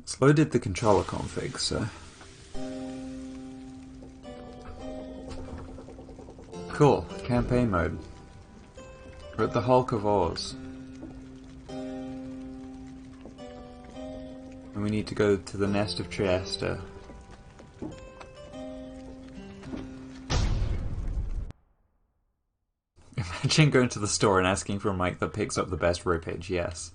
It's loaded the controller config, so... Cool, campaign mode. We're at the Hulk of Oz. And we need to go to the Nest of Trieste. Imagine going to the store and asking for a mic that picks up the best rippage, yes.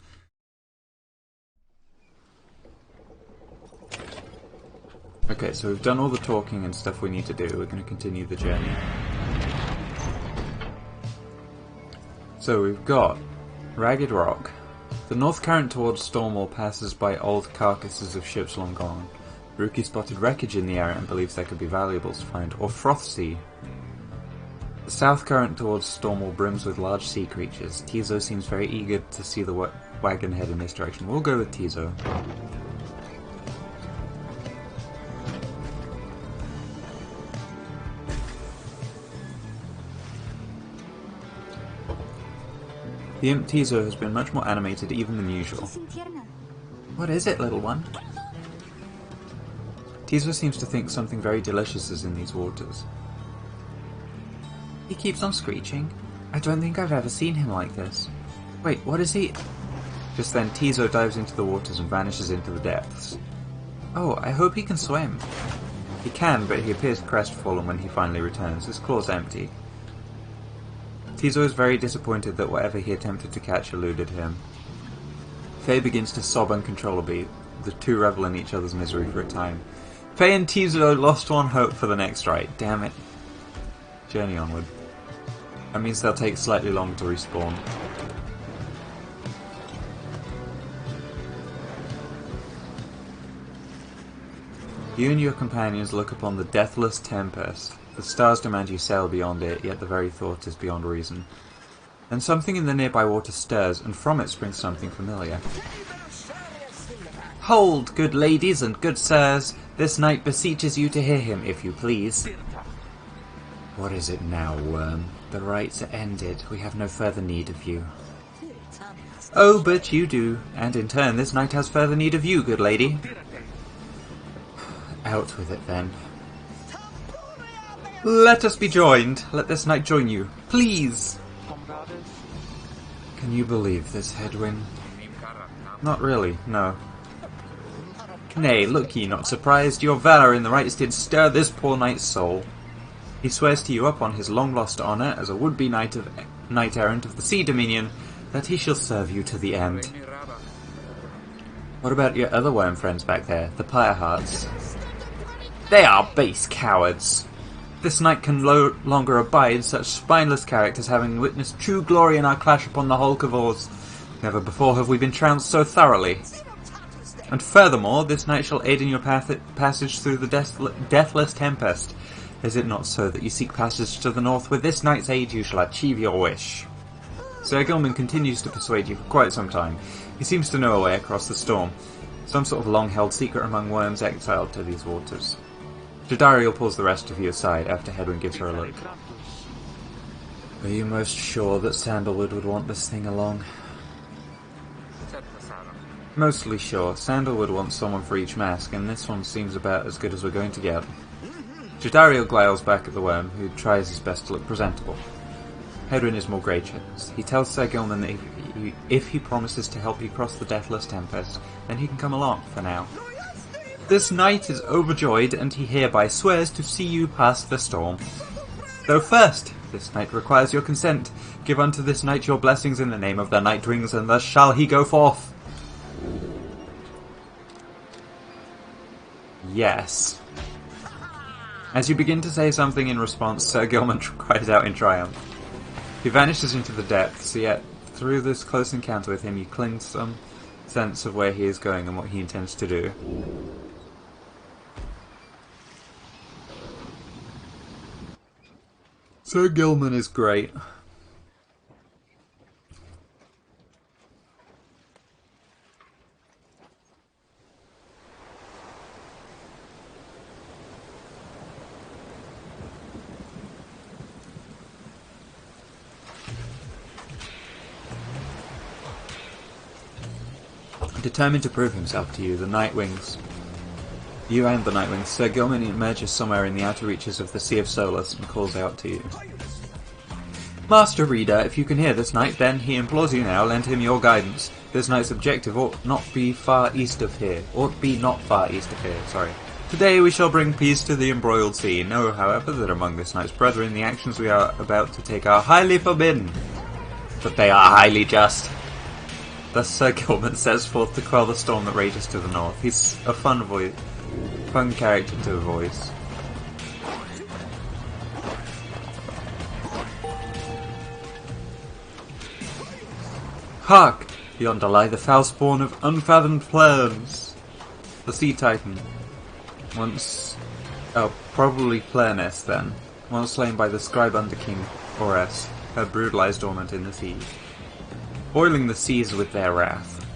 Okay, so we've done all the talking and stuff we need to do. We're going to continue the journey. So we've got Ragged Rock. The north current towards Stormwall passes by old carcasses of ships long gone. Rookie spotted wreckage in the area and believes there could be valuables to find, or Froth Sea. The south current towards Stormwall brims with large sea creatures. Tizo seems very eager to see the wagon head in this direction. We'll go with Tizo. The imp Tizo has been much more animated even than usual. What is it, little one? Tizo seems to think something very delicious is in these waters. He keeps on screeching. I don't think I've ever seen him like this. Wait, what is he? Just then Tizo dives into the waters and vanishes into the depths. Oh, I hope he can swim. He can, but he appears crestfallen when he finally returns, his claws empty. Tizo is very disappointed that whatever he attempted to catch eluded him. Faye begins to sob uncontrollably. The two revel in each other's misery for a time. Faye and Tizo lost one hope for the next ride. Damn it. Journey onward. That means they'll take slightly longer to respawn. You and your companions look upon the deathless tempest. The stars demand you sail beyond it, yet the very thought is beyond reason. Then something in the nearby water stirs, and from it springs something familiar. Hold, good ladies and good sirs! This knight beseeches you to hear him, if you please. What is it now, worm? The rites are ended. We have no further need of you. Oh, but you do. And in turn, this knight has further need of you, good lady. Out with it, then. Let us be joined. Let this knight join you. Please! Can you believe this headwind? Not really, no. Nay, look ye not surprised. Your valour in the rites did stir this poor knight's soul. He swears to you upon his long-lost honour as a would-be knight-errant of the Sea Dominion that he shall serve you to the end. What about your other worm friends back there, the Pyre hearts? They are base cowards. This knight can no longer abide such spineless characters, having witnessed true glory in our clash upon the Hulk of Oz. Never before have we been trounced so thoroughly. And furthermore, this knight shall aid in your passage through the deathless tempest. Is it not so that you seek passage to the north? With this knight's aid you shall achieve your wish. Sir Gilman continues to persuade you for quite some time. He seems to know a way across the storm. Some sort of long-held secret among worms exiled to these waters. Jadariel pulls the rest of you aside after Hedwin gives her a look. Are you most sure that Sandalwood would want this thing along? Mostly sure. Sandalwood wants someone for each mask, and this one seems about as good as we're going to get. Jadariel glowers back at the worm, who tries his best to look presentable. Hedwin is more gracious. He tells Sir Gilman that if he promises to help you cross the Deathless Tempest, then he can come along, for now. This knight is overjoyed, and he hereby swears to see you past the storm. Though first, this knight requires your consent. Give unto this knight your blessings in the name of the Nightwings, and thus shall he go forth. Yes. As you begin to say something in response, Sir Gilman cries out in triumph. He vanishes into the depths, yet through this close encounter with him you cling to some sense of where he is going and what he intends to do. Sir Gilman is great. Determined to prove himself to you, the Nightwings... You and the Nightwings, Sir Gilman emerges somewhere in the outer reaches of the Sea of Solus and calls out to you. Master Reader, if you can hear this knight, then he implores you now, lend him your guidance. This knight's objective ought not be far east of here. Sorry. Today we shall bring peace to the embroiled sea. Know, however, that among this knight's brethren the actions we are about to take are highly forbidden, but they are highly just. Thus Sir Gilman sets forth to quell the storm that rages to the north. He's a fun character to voice. Hark! Yonder lie the foul spawn of unfathomed plans. The Sea Titan. Probably Plerness then. Once slain by the scribe under King Ores, her brood lies dormant in the sea, boiling the seas with their wrath.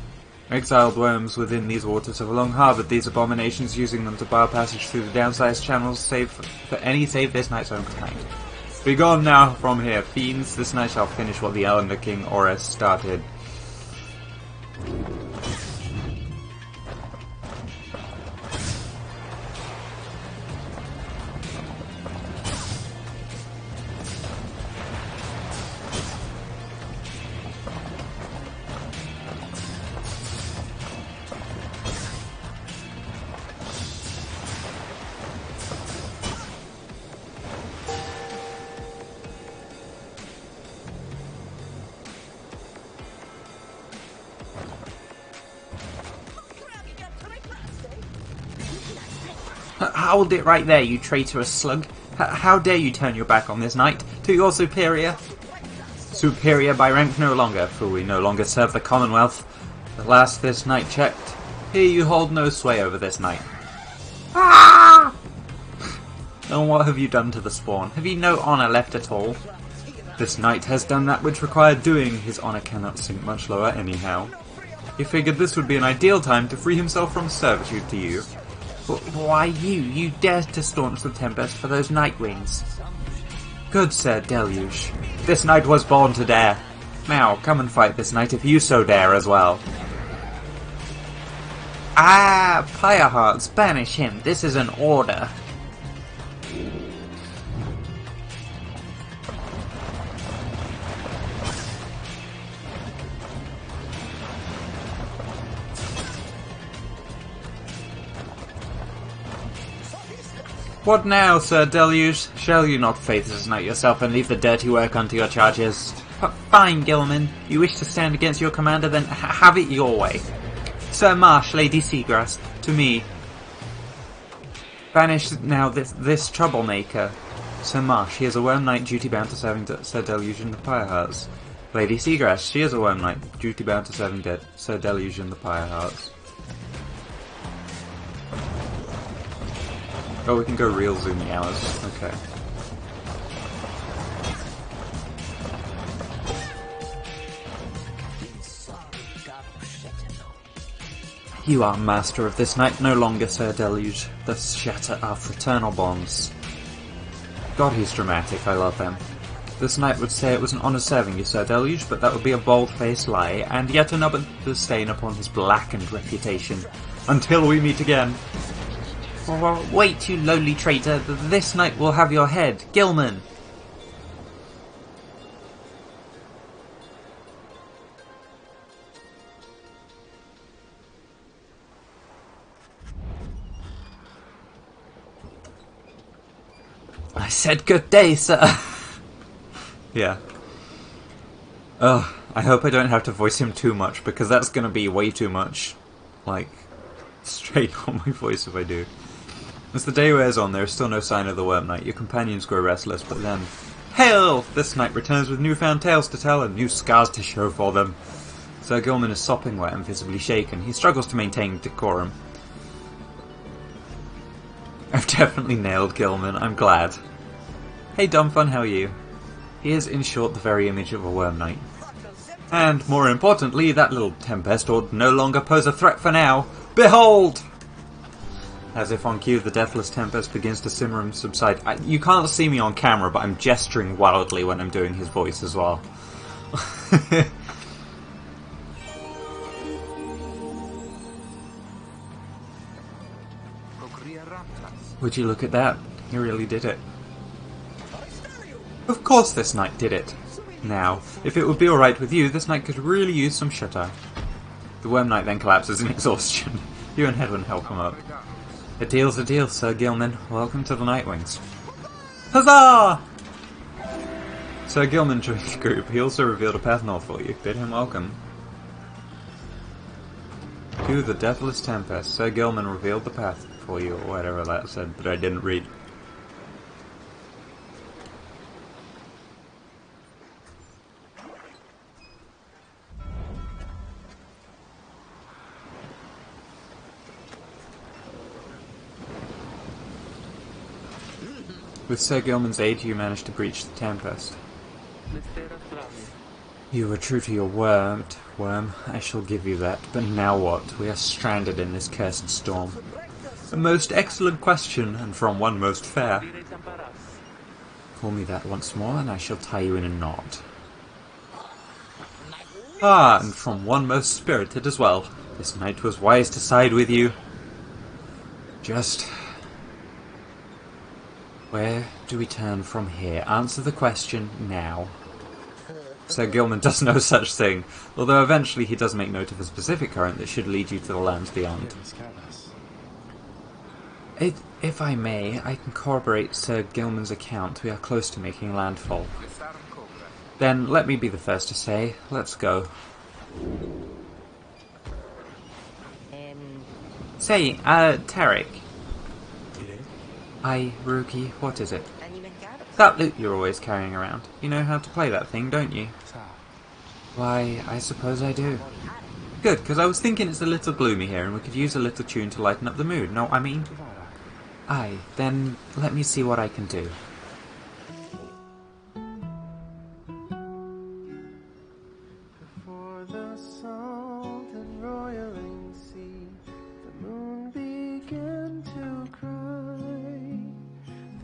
Exiled worms within these waters have long harboured these abominations, using them to bar passage through the downsized channels save this night's own kind. Begone now from here, fiends, this night shall finish what the Under King Ores started. Hold it right there, you traitorous slug. How dare you turn your back on this knight? To your superior? Superior by rank no longer, for we no longer serve the Commonwealth. At last this knight checked. Here you hold no sway over this knight. Ah! And what have you done to the spawn? Have you no honour left at all? This knight has done that which required doing. His honour cannot sink much lower anyhow. He figured this would be an ideal time to free himself from servitude to you. Why you dared to staunch the Tempest for those Nightwings. Good Sir Deluge, this knight was born to dare. Now, come and fight this knight if you so dare as well. Ah, Pyre Hearts, banish him, this is an order. What now, Sir Deluge? Shall you not face this knight yourself and leave the dirty work unto your charges? Fine, Gilman. You wish to stand against your commander, then have it your way. Sir Marsh, Lady Seagrass, to me. Banish now this troublemaker. Sir Marsh, he is a worm knight duty bound to serving Sir Deluge and the Pyre Hearts. Lady Seagrass, she is a worm knight duty bound to serving Sir Deluge and the Pyre Hearts. Oh, we can go real zoomy hours. Okay. You are master of this night no longer, Sir Deluge. Thus shatter our fraternal bonds. God, he's dramatic. I love him. This knight would say it was an honour serving you, Sir Deluge, but that would be a bold-faced lie, and yet another stain upon his blackened reputation. Until we meet again. Well, wait, you lowly traitor. This knight will have your head. Gilman! I said good day, sir. Yeah. I hope I don't have to voice him too much, because that's going to be way too much, like, straight on my voice if I do. As the day wears on, there is still no sign of the Worm Knight. Your companions grow restless, but then... Hail! This knight returns with newfound tales to tell and new scars to show for them. Sir Gilman is sopping wet and visibly shaken. He struggles to maintain decorum. I've definitely nailed Gilman, I'm glad. Hey Dumbfun, how are you? He is, in short, the very image of a Worm Knight. And, more importantly, that little Tempest would no longer pose a threat for now. Behold! As if on cue, the deathless Tempest begins to simmer and subside. You can't see me on camera, but I'm gesturing wildly when I'm doing his voice as well. Would you look at that? He really did it. Of course this knight did it. Now, if it would be alright with you, this knight could really use some shut-eye. The Worm Knight then collapses in exhaustion. You and Hedwyn help him up. A deal's a deal, Sir Gilman. Welcome to the Nightwings. Huzzah! Sir Gilman joined the group. He also revealed a path north for you. Bid him welcome. To the Deathless Tempest. Sir Gilman revealed the path for you, or whatever that said, but I didn't read. With Sir Gilman's aid, you managed to breach the Tempest. You were true to your word, Worm. I shall give you that. But now what? We are stranded in this cursed storm. A most excellent question, and from one most fair. Call me that once more, and I shall tie you in a knot. Ah, and from one most spirited as well. This knight was wise to side with you. Just... where do we turn from here? Answer the question now. Sir Gilman does no such thing, although eventually he does make note of a specific current that should lead you to the lands beyond. If I may, I can corroborate Sir Gilman's account. We are close to making landfall. Then let me be the first to say, let's go. Say, Tarek. Aye, Rookie, what is it? That loot you're always carrying around. You know how to play that thing, don't you? Why, I suppose I do. Good, because I was thinking it's a little gloomy here and we could use a little tune to lighten up the mood, know what I mean? Aye, then let me see what I can do. Before the salt and roiling sea, the moon began to cry.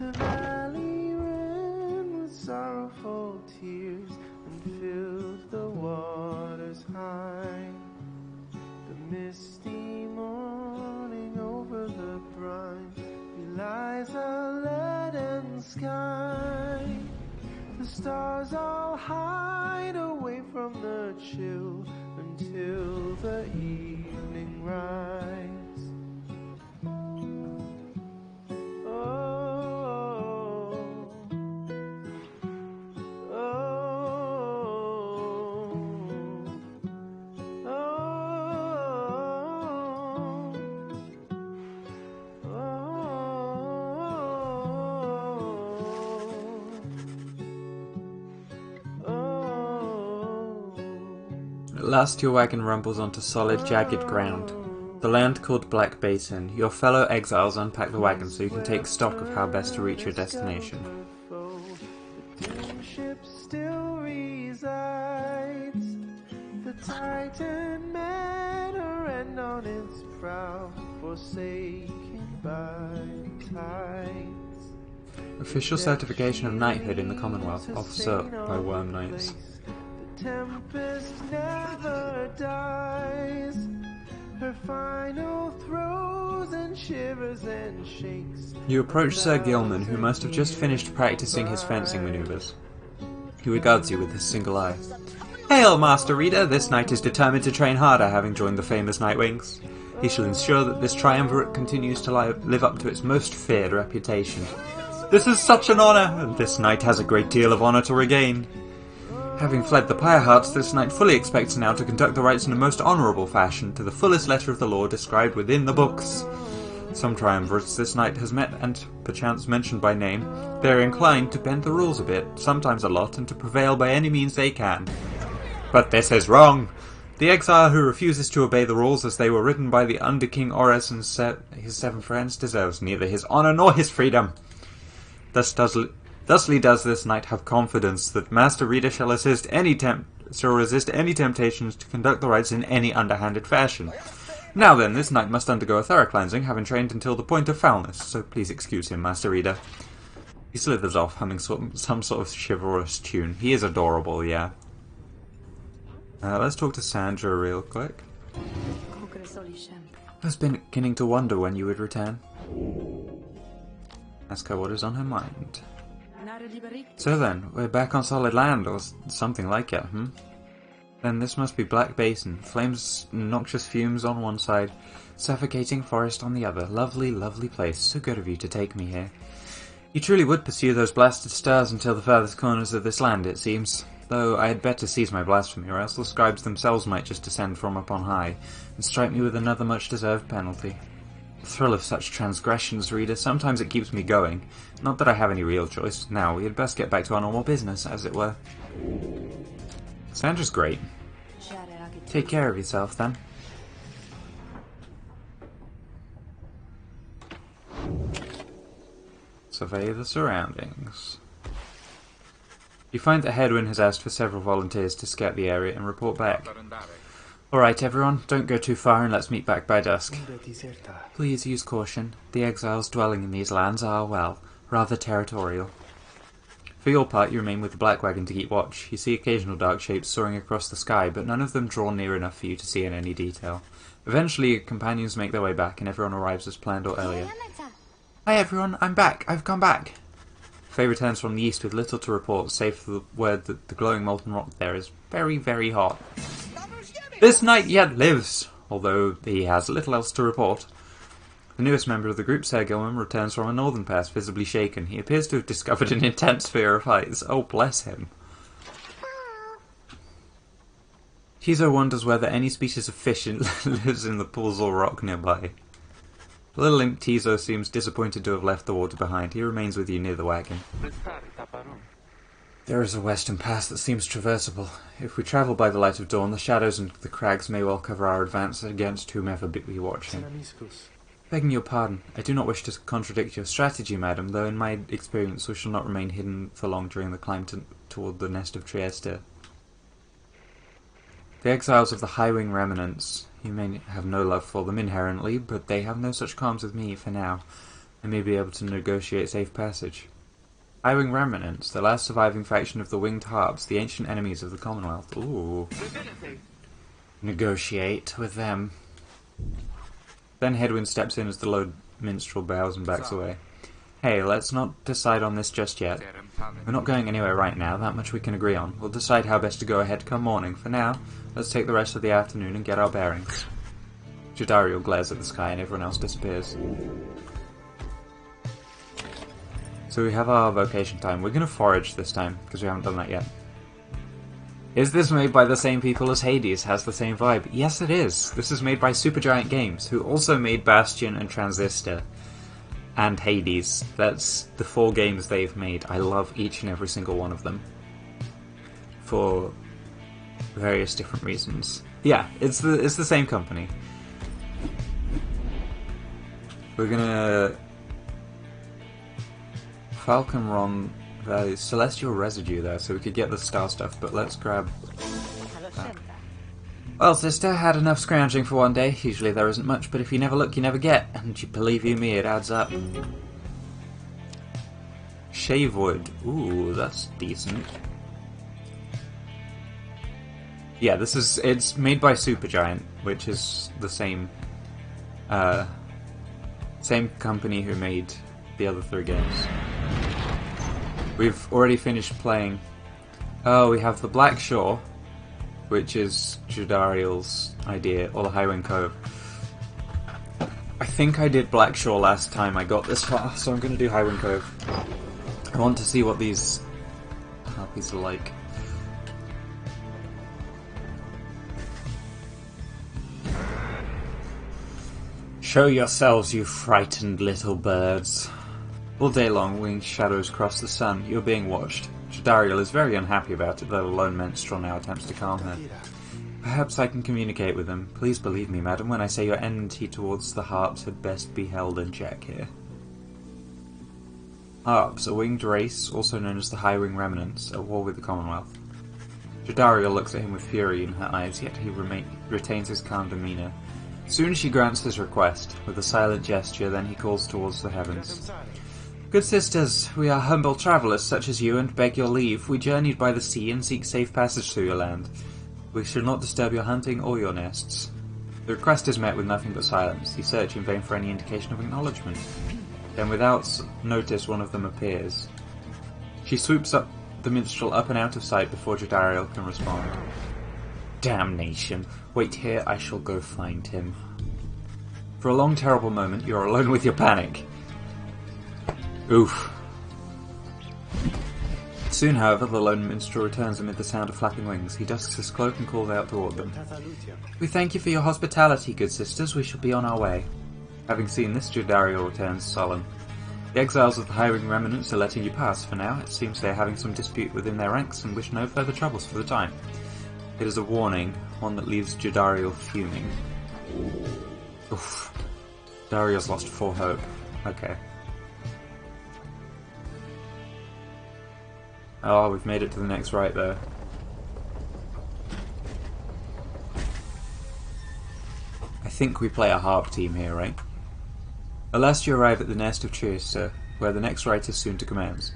The valley ran with sorrowful tears and filled the waters high. The misty morning over the brine belies a leaden sky. The stars all hide away from the chill until the evening rise. At last your wagon rumbles onto solid, jagged ground. The land called Black Basin. Your fellow exiles unpack the wagon so you can take stock of how best to reach your destination. The dim ship still resides. The Titan met her end on its prow, forsaken by tides. Official certification of knighthood in the Commonwealth, officer by Worm Knights. The tempest never dies. Her final throes and shivers and shakes. You approach Sir Gilman, who must have just finished practicing his fencing maneuvers. He regards you with his single eye. Hail, Master Reader! This knight is determined to train harder, having joined the famous Nightwings. He shall ensure that this triumvirate continues to live up to its most feared reputation. This is such an honour, and this knight has a great deal of honour to regain. Having fled the Pyre Hearts, this knight fully expects now to conduct the rites in a most honourable fashion, to the fullest letter of the law described within the books. Some triumvirates this knight has met, and perchance mentioned by name, they are inclined to bend the rules a bit, sometimes a lot, and to prevail by any means they can. But this is wrong! The exile who refuses to obey the rules as they were written by the Under King Oris and his 7 friends deserves neither his honour nor his freedom. Thusly does this knight have confidence that Master Reader shall resist any temptations to conduct the rites in any underhanded fashion. Now then, this knight must undergo a thorough cleansing, having trained until the point of foulness, so please excuse him, Master Reader. He slithers off, humming some sort of chivalrous tune. He is adorable, yeah. Let's talk to Sandra real quick. I was beginning to wonder when you would return. Ask her what is on her mind. So then, we're back on solid land, or something like it, Then this must be Black Basin. Flames, noxious fumes on one side, suffocating forest on the other. Lovely, lovely place. So good of you to take me here. You truly would pursue those blasted stars until the furthest corners of this land, it seems. Though I had better cease my blasphemy, or else the scribes themselves might just descend from up on high, and strike me with another much-deserved penalty. The thrill of such transgressions, reader, sometimes it keeps me going. Not that I have any real choice. Now, we had best get back to our normal business, as it were. Sandra's great. Take care of yourself, then. Survey the surroundings. You find that Hedwyn has asked for several volunteers to scout the area and report back. Alright everyone, don't go too far and let's meet back by dusk. Please use caution. The exiles dwelling in these lands are, well, rather territorial. For your part, you remain with the Black Wagon to keep watch. You see occasional dark shapes soaring across the sky, but none of them draw near enough for you to see in any detail. Eventually, your companions make their way back and everyone arrives as planned or earlier. Hi everyone, I'm back. I've come back. Faye returns from the east with little to report, save for the word that the glowing molten rock there is very, very hot. This knight yet lives, although he has little else to report. The newest member of the group, Sir Gilman, returns from a northern pass, visibly shaken. He appears to have discovered an intense fear of heights. Oh, bless him. Tizo wonders whether any species of fish lives in the pools or rock nearby. The little imp Tizo seems disappointed to have left the water behind. He remains with you near the wagon. There is a western pass that seems traversable. If we travel by the light of dawn, the shadows and the crags may well cover our advance against whomever we watch him. Begging your pardon, I do not wish to contradict your strategy, madam, though in my experience we shall not remain hidden for long during the climb toward the nest of Trieste. The exiles of the High-Wing Remnants, you may have no love for them inherently, but they have no such qualms with me for now. I may be able to negotiate safe passage. High-Wing Remnants, the last surviving faction of the Winged Harps, the ancient enemies of the Commonwealth. Ooh. Negotiate with them. Then Hedwyn steps in as the low minstrel bows and backs away. Hey, let's not decide on this just yet. We're not going anywhere right now, that much we can agree on. We'll decide how best to go ahead come morning. For now, let's take the rest of the afternoon and get our bearings. Jadariel glares at the sky and everyone else disappears. So we have our vocation time. We're going to forage this time, because we haven't done that yet. Is this made by the same people as Hades? Has the same vibe? Yes, it is. This is made by Supergiant Games, who also made Bastion and Transistor. And Hades. That's the 4 games they've made. I love each and every single one of them. For various different reasons. Yeah, it's the same company. We're gonna... Falconron... Celestial Residue there, so we could get the star stuff, but let's grab that. Well, sister, had enough scrounging for one day. Usually there isn't much, but if you never look, you never get. And you believe you me, it adds up. Shave wood. Ooh, that's decent. Yeah, it's made by Supergiant, which is the same company who made the other 3 games. We've already finished playing. Oh, we have the Black Shore, which is Jadariel's idea, or the Highwing Cove. I think I did Black Shore last time I got this far, so I'm going to do Highwing Cove. I want to see what these harpies are like. Show yourselves, you frightened little birds. All day long, winged shadows cross the sun. You're being watched. Jadariel is very unhappy about it, though the lone minstrel now attempts to calm her. Perhaps I can communicate with him. Please believe me, madam, when I say your enmity towards the harps had best be held in check here. Harps, a winged race, also known as the High-Wing Remnants, at war with the Commonwealth. Jadariel looks at him with fury in her eyes, yet he retains his calm demeanour. Soon she grants his request, with a silent gesture, then he calls towards the heavens. Good sisters, we are humble travellers such as you, and beg your leave. We journeyed by the sea and seek safe passage through your land. We should not disturb your hunting or your nests. The request is met with nothing but silence. You search in vain for any indication of acknowledgement. Then without notice one of them appears. She swoops up the minstrel up and out of sight before Jadariel can respond. Damnation! Wait here, I shall go find him. For a long terrible moment you are alone with your panic. Oof. Soon, however, the lone minstrel returns amid the sound of flapping wings. He dusts his cloak and calls out toward them. We thank you for your hospitality, good sisters. We shall be on our way. Having seen this, Jadariel returns sullen. The exiles of the hiring remnants are letting you pass for now. It seems they are having some dispute within their ranks and wish no further troubles for the time. It is a warning, one that leaves Jadariel fuming. Oof. Jadariel's lost 4 hope. Okay. Oh, we've made it to the next right though. I think we play a harp team here, right? At last you arrive at the nest of Pyre, where the next rite is soon to commence.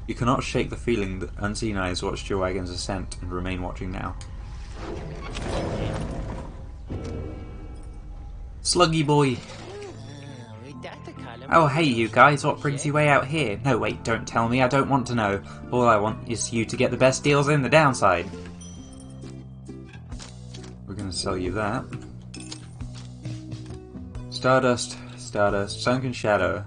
You cannot shake the feeling that unseen eyes watched your wagon's ascent and remain watching now. Sluggy boy! Oh hey you guys, what brings you way out here? No wait, don't tell me, I don't want to know. All I want is you to get the best deals in the downside. We're gonna sell you that. Stardust, Stardust, Sunken Shadow.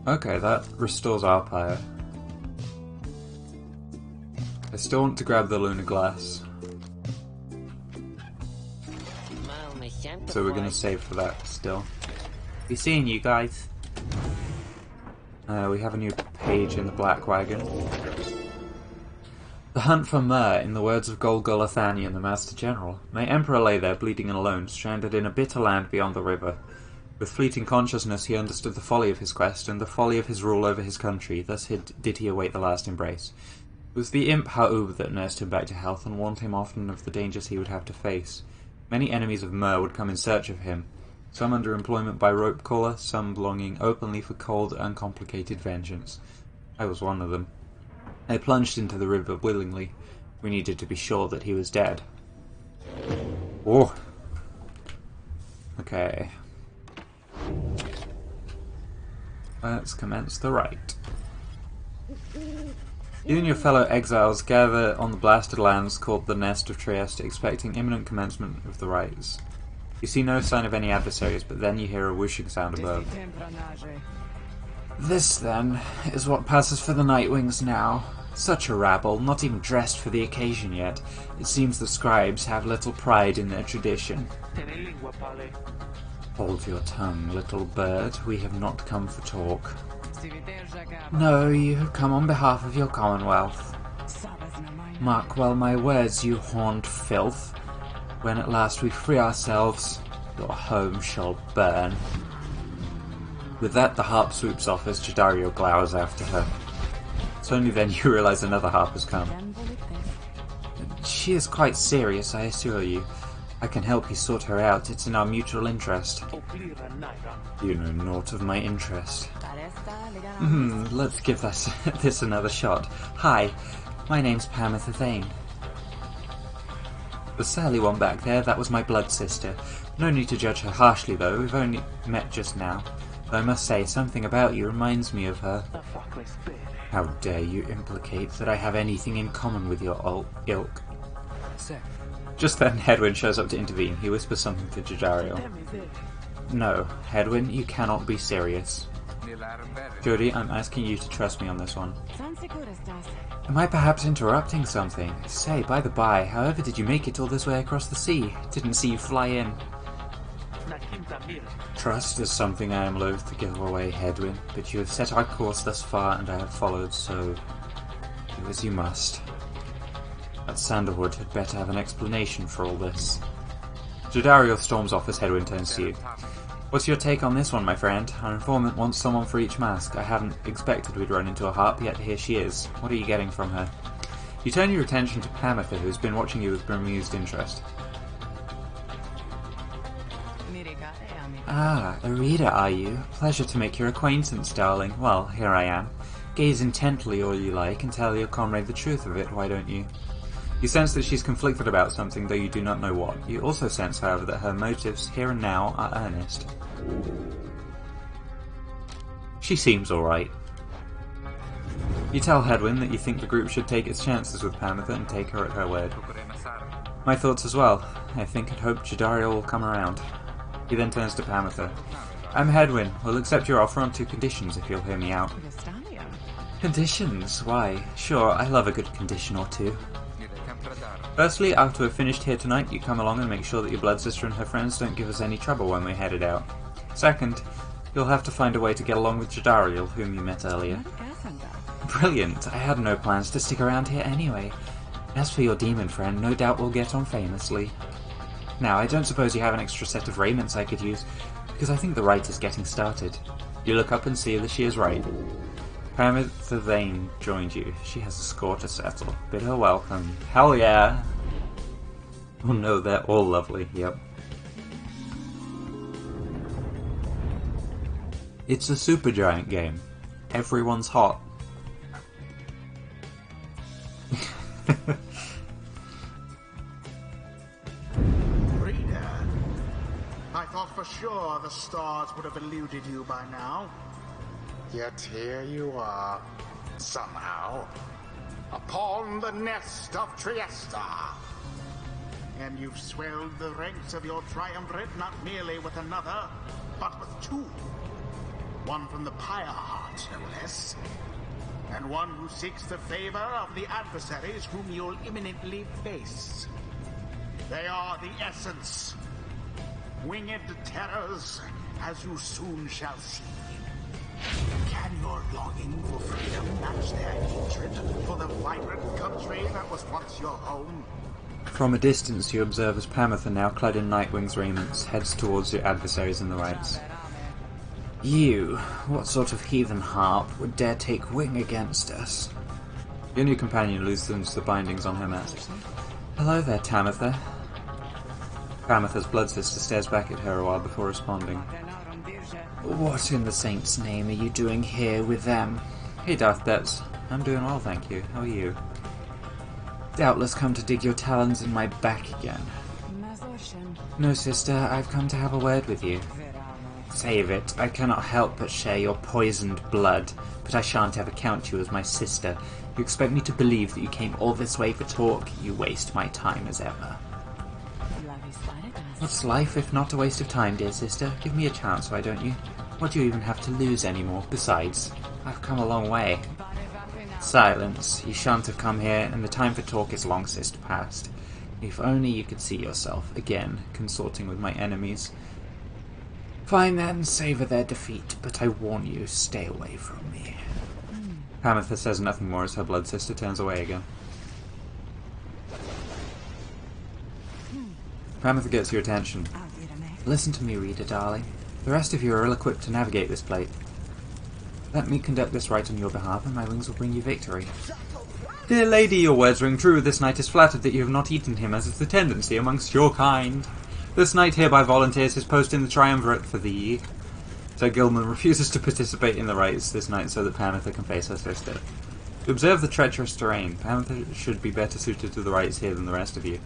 Okay, that restores our Pyre. I still want to grab the Lunar Glass. So we're gonna save for that still. Be seeing you guys. We have a new page in the Black Wagon. The hunt for Myr, in the words of Golgol Athanian, the Master General. My Emperor lay there, bleeding and alone, stranded in a bitter land beyond the river. With fleeting consciousness he understood the folly of his quest, and the folly of his rule over his country, thus did he await the last embrace. It was the imp Ha'ub that nursed him back to health, and warned him often of the dangers he would have to face. Many enemies of Myr would come in search of him, some under employment by rope caller, some longing openly for cold, uncomplicated vengeance. I was one of them. I plunged into the river willingly. We needed to be sure that he was dead. Oh! Okay. Let's commence the rite. You and your fellow exiles gather on the blasted lands called the Nest of Trieste, expecting imminent commencement of the rites. You see no sign of any adversaries, but then you hear a whooshing sound above. This, then, is what passes for the Nightwings now. Such a rabble, not even dressed for the occasion yet. It seems the scribes have little pride in their tradition. Hold your tongue, little bird. We have not come for talk. No, you have come on behalf of your commonwealth. Mark well my words, you horned filth. When at last we free ourselves, your home shall burn. With that, the harp swoops off as Jadariel glowers after her. It's only then you realise another harp has come. She is quite serious, I assure you. I can help you sort her out. It's in our mutual interest. You know naught of my interest. Let's give this another shot. Hi, my name's Pamitha Thane. The surly one back there, that was my blood sister. No need to judge her harshly though, we've only met just now. Though I must say, something about you reminds me of her. How dare you implicate that I have anything in common with your ilk? Just then, Hedwyn shows up to intervene. He whispers something to Jadariel. No, Hedwyn, you cannot be serious. Jodie, I'm asking you to trust me on this one. Am I perhaps interrupting something? Say, by the by, however did you make it all this way across the sea? Didn't see you fly in. Trust is something I am loath to give away, Hedwyn, but you have set our course thus far and I have followed, so do as you must. That Sanderwood had better have an explanation for all this. Jadariel storms off as Hedwyn turns to you. What's your take on this one, my friend? Our informant wants someone for each mask. I haven't expected we'd run into a harp, yet here she is. What are you getting from her? You turn your attention to Pamitha, who's been watching you with bemused interest. Ah, Arita, are you? Pleasure to make your acquaintance, darling. Well, here I am. Gaze intently all you like and tell your comrade the truth of it, why don't you? You sense that she's conflicted about something, though you do not know what. You also sense, however, that her motives here and now are earnest. She seems alright. You tell Hedwyn that you think the group should take its chances with Pamitha and take her at her word. My thoughts as well. I think and hope Jadariel will come around. He then turns to Pamitha. I'm Hedwyn. We'll accept your offer on 2 conditions if you'll hear me out. Conditions? Why? Sure, I love a good condition or 2. Firstly, after we're finished here tonight, you come along and make sure that your blood sister and her friends don't give us any trouble when we're headed out. Second, you'll have to find a way to get along with Jadariel, whom you met earlier. Brilliant! I had no plans to stick around here anyway. As for your demon friend, no doubt we'll get on famously. Now, I don't suppose you have an extra set of raiments I could use, because I think the rite is getting started. You look up and see that she is right. Pamitha Vane joined you. She has a score to settle. Bid her welcome. Hell yeah! Oh no, they're all lovely, yep. It's a Supergiant game. Everyone's hot. I thought for sure the stars would have eluded you by now. Yet here you are, somehow, upon the nest of Trieste. And you've swelled the ranks of your triumvirate not merely with another, but with 2. One from the Pyre heart, no less. And one who seeks the favor of the adversaries whom you'll imminently face. They are the essence. Winged terrors, as you soon shall see. Can your longing for freedom match their hatred for the vibrant country that was once your home? From a distance you observe as Pamitha, now clad in Nightwing's raiments, heads towards your adversaries in the rites. You, what sort of heathen harp would dare take wing against us? Your new companion loosens the bindings on her mask. Hello there, Tamitha. Pamitha's blood sister stares back at her a while before responding. What in the saint's name are you doing here with them? Hey, Darth Debs. I'm doing well, thank you. How are you? Doubtless come to dig your talons in my back again. No, sister, I've come to have a word with you. Save it. I cannot help but share your poisoned blood, but I shan't ever count you as my sister. You expect me to believe that you came all this way for talk? You waste my time as ever. What's life if not a waste of time, dear sister? Give me a chance, why don't you? What do you even have to lose anymore? Besides, I've come a long way. Silence. You shan't have come here, and the time for talk is long since past. If only you could see yourself, again, consorting with my enemies. Fine then, savour their defeat, but I warn you, stay away from me. Pamitha says nothing more as her blood sister turns away again. Pamitha gets your attention. Listen to me, reader, darling. The rest of you are ill-equipped to navigate this plate. Let me conduct this rite on your behalf, and my wings will bring you victory. Dear lady, your words ring true. This knight is flattered that you have not eaten him, as is the tendency amongst your kind. This knight hereby volunteers his post in the triumvirate for thee. Sir Gilman refuses to participate in the rites this night so that Pamitha can face her sister. To observe the treacherous terrain, Pamitha should be better suited to the rites here than the rest of you.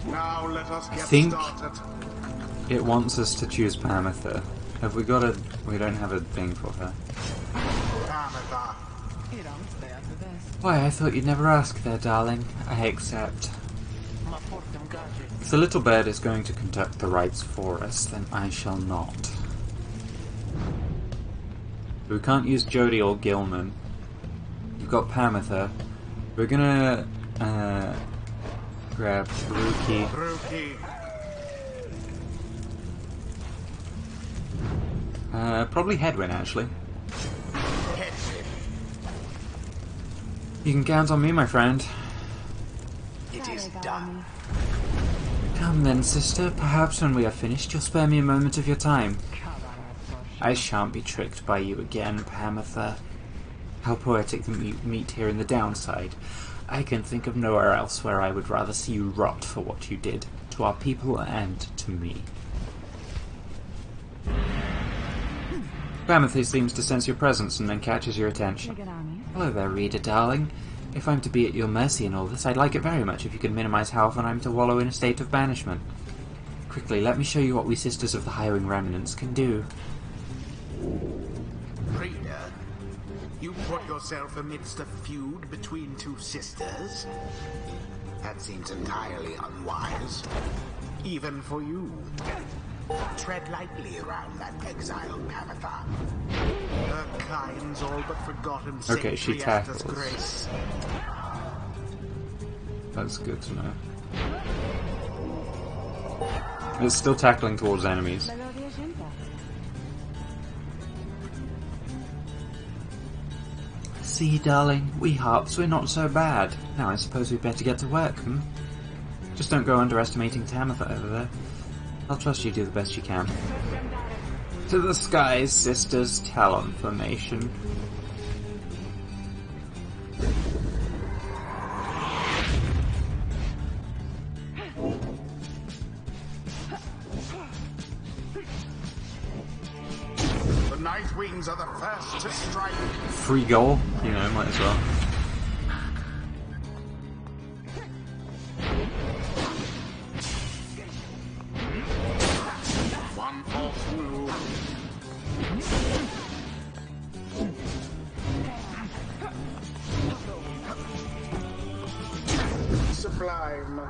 Now let us get started. It wants us to choose Pamitha. Have we got a... we don't have a thing for her. Pamitha. Why, I thought you'd never ask there, darling. I accept. If the little bird is going to conduct the rites for us, then I shall not. We can't use Jody or Gilman. You've got Pamitha. We're gonna grab Ruki. Probably Hedwyn, actually. You can count on me, my friend. It is done. Come then, sister. Perhaps when we are finished, you'll spare me a moment of your time. I shan't be tricked by you again, Pamitha. How poetic that we meet here in the downside. I can think of nowhere else where I would rather see you rot for what you did, to our people and to me. Pamitha seems to sense your presence and then catches your attention. Hello there, reader, darling. If I'm to be at your mercy in all this, I'd like it very much if you could minimize how often I'm to wallow in a state of banishment. Quickly, let me show you what we Sisters of the Highwing Remnants can do. Reader, you put yourself amidst a feud between two sisters? That seems entirely unwise. Even for you. Tread lightly around that exiled Pavithar. Her kind's all but forgotten. Okay, she tackles. Grace. That's good to know. It's still tackling towards enemies. See, darling, we harps, we're not so bad. Now I suppose we'd better get to work, hmm? Just don't go underestimating Tamitha over there. I'll trust you do the best you can. To the skies, sisters, Talon formation. The Night Wings are the first to strike. Free goal, you know, might as well. One false move. Sublime.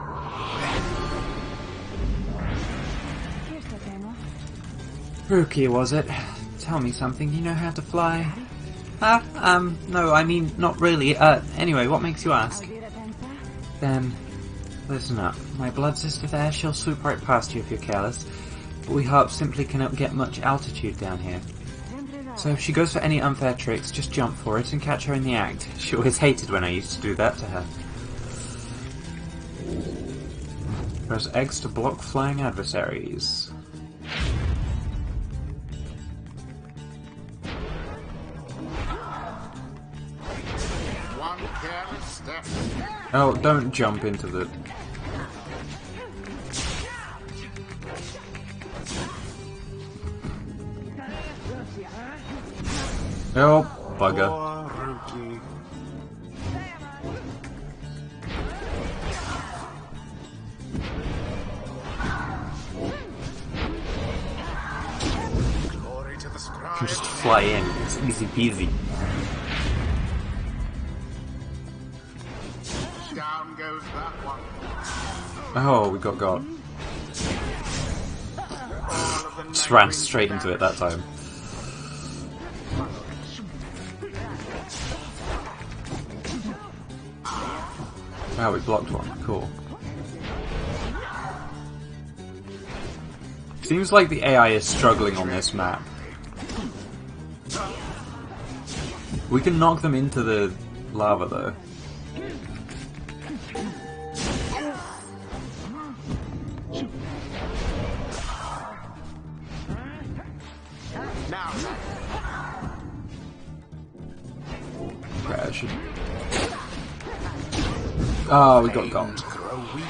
Ruki, was it? Tell me something, you know how to fly? No, I mean, not really. Anyway, what makes you ask? Then, listen up. My blood sister there, she'll swoop right past you if you're careless. But we harps simply cannot get much altitude down here. So if she goes for any unfair tricks, just jump for it and catch her in the act. She always hated when I used to do that to her. Press X to block flying adversaries. One careless step. Oh, don't jump into the... Oh, bugger. Poor Ruki. Glory to the You scribe. can just fly in. It's easy peasy. Down goes that one. Oh, we got. All of the Just Night ran Wings straight into it that time. Wow, we blocked one. Cool. Seems like the AI is struggling on this map. We can knock them into the lava though. Now, Crash. Oh, we got gonked. grow weak.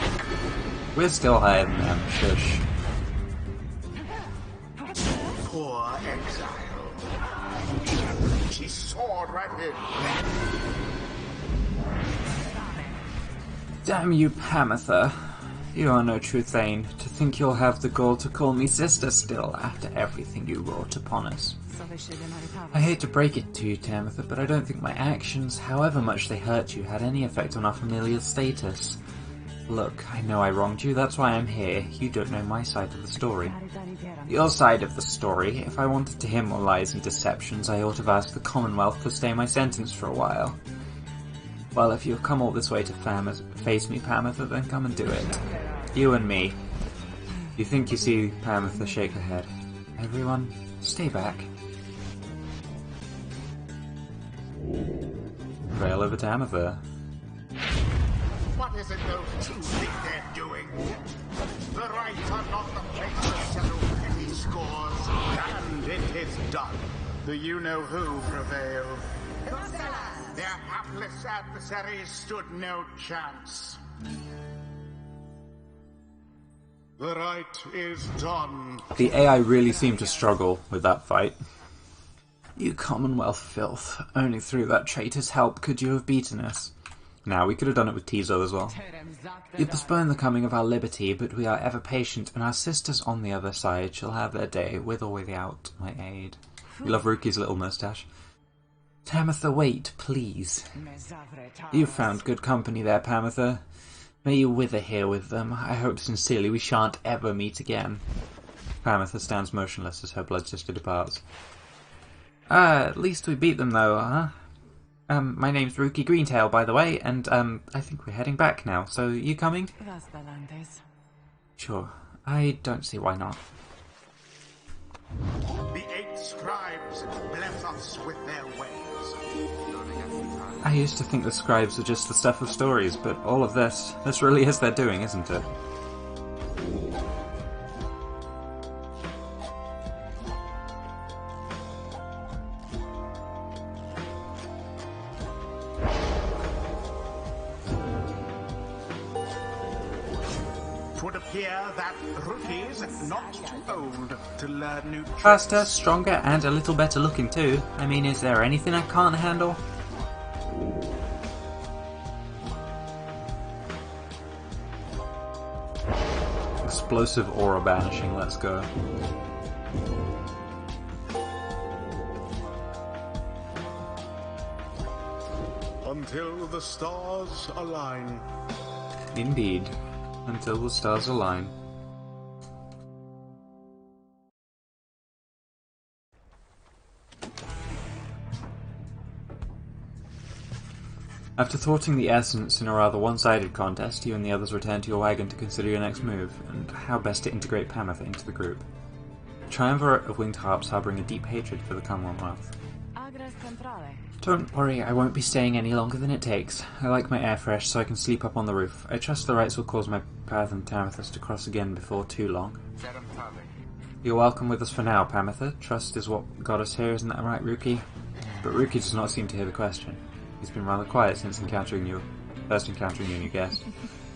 We're still higher than them. Shush. Poor exile. She soared right in. Damn you, Pamitha. You are no true Thane, to think you'll have the gall to call me sister still after everything you wrought upon us. I hate to break it to you, Tamitha, but I don't think my actions, however much they hurt you, had any effect on our familial status. Look, I know I wronged you, that's why I'm here. You don't know my side of the story. Your side of the story, if I wanted to hear more lies and deceptions, I ought to have asked the Commonwealth to stay my sentence for a while. Well, if you've come all this way to face me, Pamitha, then come and do it. You and me. You think you see Pamitha shake her head. Everyone, stay back. Veil over Tamitha. What is it those two think they're doing? The rights are not the place to settle petty scores. And it is done. The you-know-who prevailed. Their hapless adversaries stood no chance. The right is done. The AI really seemed to struggle with that fight. You Commonwealth filth. Only through that traitor's help could you have beaten us. Now, we could have done it with Tizo as well. You postpone the coming of our liberty, but we are ever patient, and our sisters on the other side shall have their day, with or without my aid. We love Ruki's little moustache. Tamitha, wait, please. You've found good company there, Pamitha. May you wither here with them. I hope sincerely we shan't ever meet again. Pamitha stands motionless as her blood sister departs. At least we beat them though, huh? My name's Ruki Greentail, by the way, and, I think we're heading back now, so you coming? Sure. I don't see why not. The 8 scribes bless us with their ways. I used to think the scribes were just the stuff of stories, but all of this really is their doing, isn't it? Would appear that Ruki's not too old to learn new tricks. Faster, stronger, and a little better looking too. I mean, is there anything I can't handle? Explosive aura banishing, let's go. Until the stars align. Indeed. Until the stars align. After thwarting the Essence in a rather one-sided contest, you and the others return to your wagon to consider your next move, and how best to integrate Pamitha into the group. The triumvirate of winged harps harbouring a deep hatred for the Commonwealth. Don't worry, I won't be staying any longer than it takes. I like my air fresh, so I can sleep up on the roof. I trust the rites will cause my path and Tamithus to cross again before too long. You're welcome with us for now, Pamitha. Trust is what got us here, isn't that right, Ruki? But Ruki does not seem to hear the question. He's been rather quiet since first encountering you and your guest.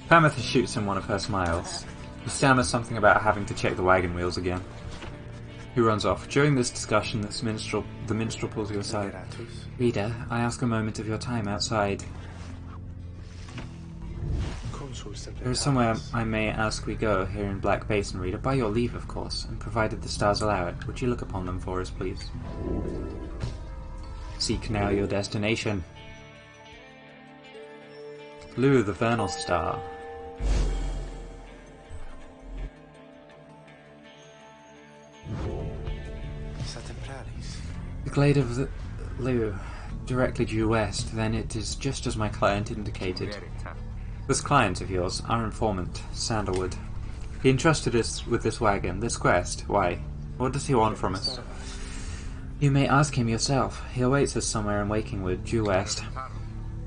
Pamitha shoots him one of her smiles. He stammers something about having to check the wagon wheels again. He runs off. During this discussion, the minstrel pulls you aside. Reader, I ask a moment of your time outside. There is somewhere I may ask we go, here in Black Basin, Reader, by your leave, of course, and provided the stars allow it. Would you look upon them for us, please? Seek now your destination. Lu, the Vernal Star. The glade of the Lu, directly due west, then it is just as my client indicated. This client of yours, our informant, Sandalwood. He entrusted us with this wagon, this quest. Why? What does he want from us? You may ask him yourself. He awaits us somewhere in Wakingwood, due west.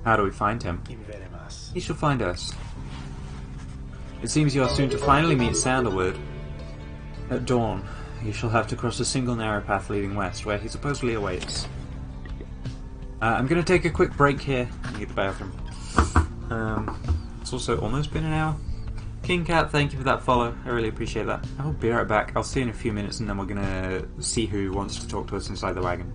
How do we find him? He shall find us. It seems you are soon to finally meet Sandalwood. At dawn, you shall have to cross a single narrow path leading west, where he supposedly awaits. I'm going to take a quick break here and get the bathroom. It's also almost been an hour. King Cat, thank you for that follow. I really appreciate that. I will be right back. I'll see you in a few minutes, and then we're going to see who wants to talk to us inside the wagon.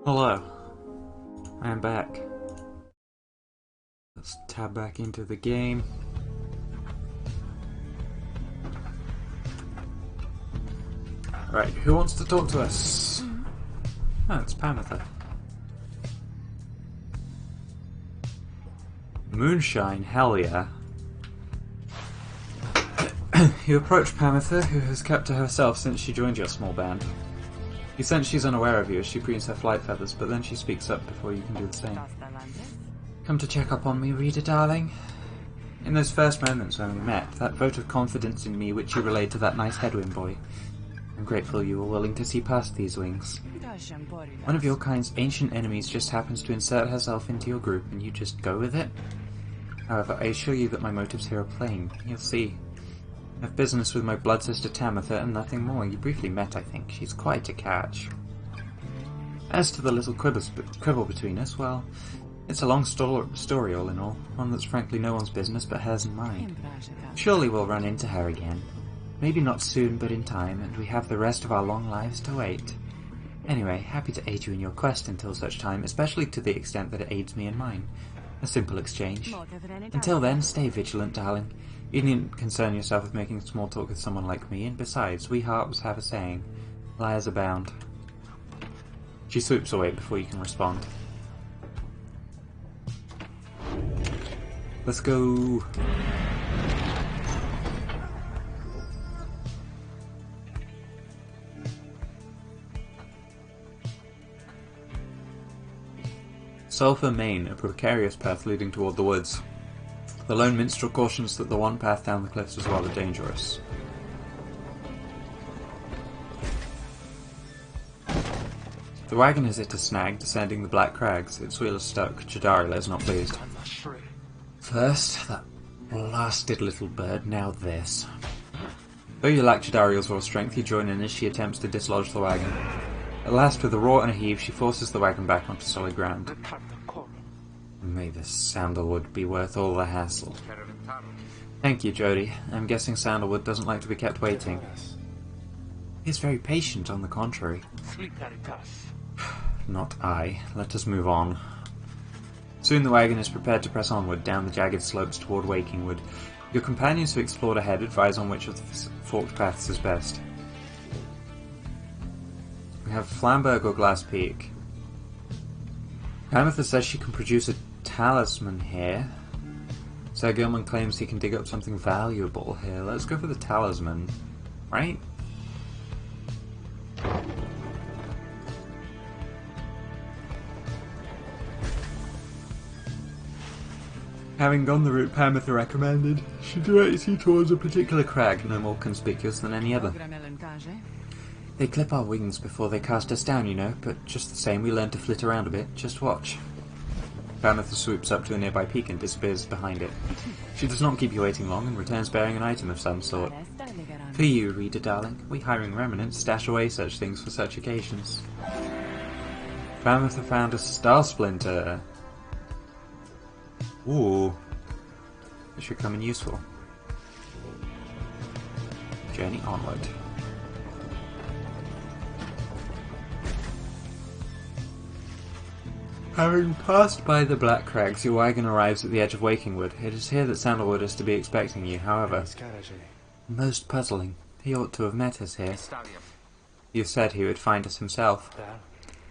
Hello. I am back. Let's tab back into the game. Right, who wants to talk to us? Oh, it's Pamitha. Moonshine, hell yeah. You approach Pamitha, who has kept to herself since she joined your small band. You sense she's unaware of you as she preens her flight feathers, but then she speaks up before you can do the same. Come to check up on me, reader darling? In those first moments when we met, that vote of confidence in me which you relayed to that nice headwind boy, I'm grateful you were willing to see past these wings. One of your kind's ancient enemies just happens to insert herself into your group and you just go with it? However, I assure you that my motives here are plain. You'll see. I have business with my blood sister Tamitha and nothing more. You briefly met, I think. She's quite a catch. As to the little quibble between us, well, it's a long story all in all. One that's frankly no one's business but hers and mine. Surely we'll run into her again. Maybe not soon, but in time, and we have the rest of our long lives to wait. Anyway, happy to aid you in your quest until such time, especially to the extent that it aids me in mine. A simple exchange. Until then, stay vigilant, darling. You needn't concern yourself with making small talk with someone like me, and besides, we harps have a saying, liars abound. She swoops away before you can respond. Let's go. Sulphur Main, a precarious path leading toward the woods. The lone minstrel cautions that the one path down the cliffs is rather dangerous. The wagon has hit a snag descending the Black Crags. Its wheel is stuck. Jadariel is not pleased. First, that blasted little bird, now this. Though you lack Jadariel's raw strength, you join in as she attempts to dislodge the wagon. At last, with a roar and a heave, she forces the wagon back onto solid ground. May this sandalwood be worth all the hassle. Thank you, Jody. I'm guessing sandalwood doesn't like to be kept waiting. He's very patient, on the contrary. Not I. Let us move on. Soon the wagon is prepared to press onward down the jagged slopes toward Wakingwood. Your companions who explored ahead advise on which of the forked paths is best. We have Flamberg or Glass Peak. Pamitha says she can produce a talisman here. Sir Gilman claims he can dig up something valuable here. Let's go for the talisman. Right? Having gone the route Pamitha recommended, she directs you towards a particular crag, no more conspicuous than any other. They clip our wings before they cast us down, you know, but just the same we learn to flit around a bit. Just watch. Pamitha swoops up to a nearby peak and disappears behind it. She does not keep you waiting long and returns bearing an item of some sort. For you, reader darling, we hiring remnants stash away such things for such occasions. Pamitha found a star splinter. Ooh. This should come in useful. Journey onward. Having passed by the Black Crags, your wagon arrives at the edge of Wakingwood. It is here that Sandalwood is to be expecting you, however. Most puzzling. He ought to have met us here. You said he would find us himself.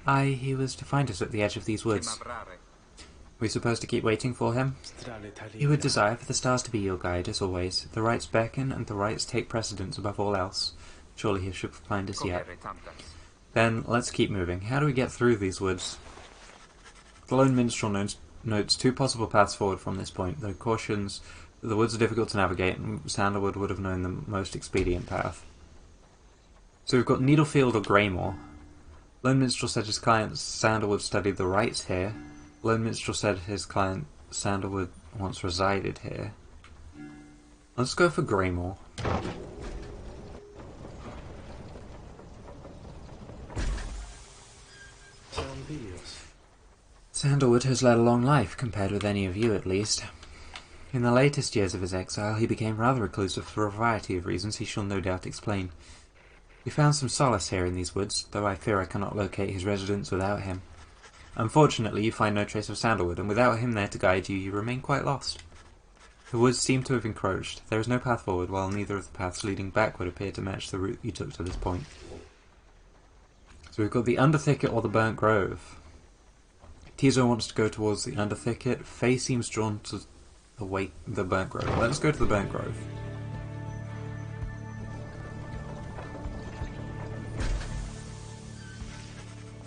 Aye, he was to find us at the edge of these woods. We supposed to keep waiting for him? He would desire for the stars to be your guide, as always. The rights beckon, and the rights take precedence above all else. Surely he should find us yet. Then, let's keep moving. How do we get through these woods? The lone minstrel notes two possible paths forward from this point, though cautions that the woods are difficult to navigate, and Sandalwood would have known the most expedient path. So we've got Needlefield or Greymore. Lone minstrel said his client Sandalwood studied the rites here. Lone minstrel said his client Sandalwood once resided here. Let's go for Greymore. Sandalwood has led a long life, compared with any of you at least. In the latest years of his exile, he became rather reclusive for a variety of reasons he shall no doubt explain. We found some solace here in these woods, though I fear I cannot locate his residence without him. Unfortunately, you find no trace of Sandalwood, and without him there to guide you, you remain quite lost. The woods seem to have encroached. There is no path forward, while neither of the paths leading backward appear to match the route you took to this point. So we've got the Underthicket or the Burnt Grove. Tizo wants to go towards the Underthicket. Faye seems drawn to the Burnt Grove. Let's go to the Burnt Grove.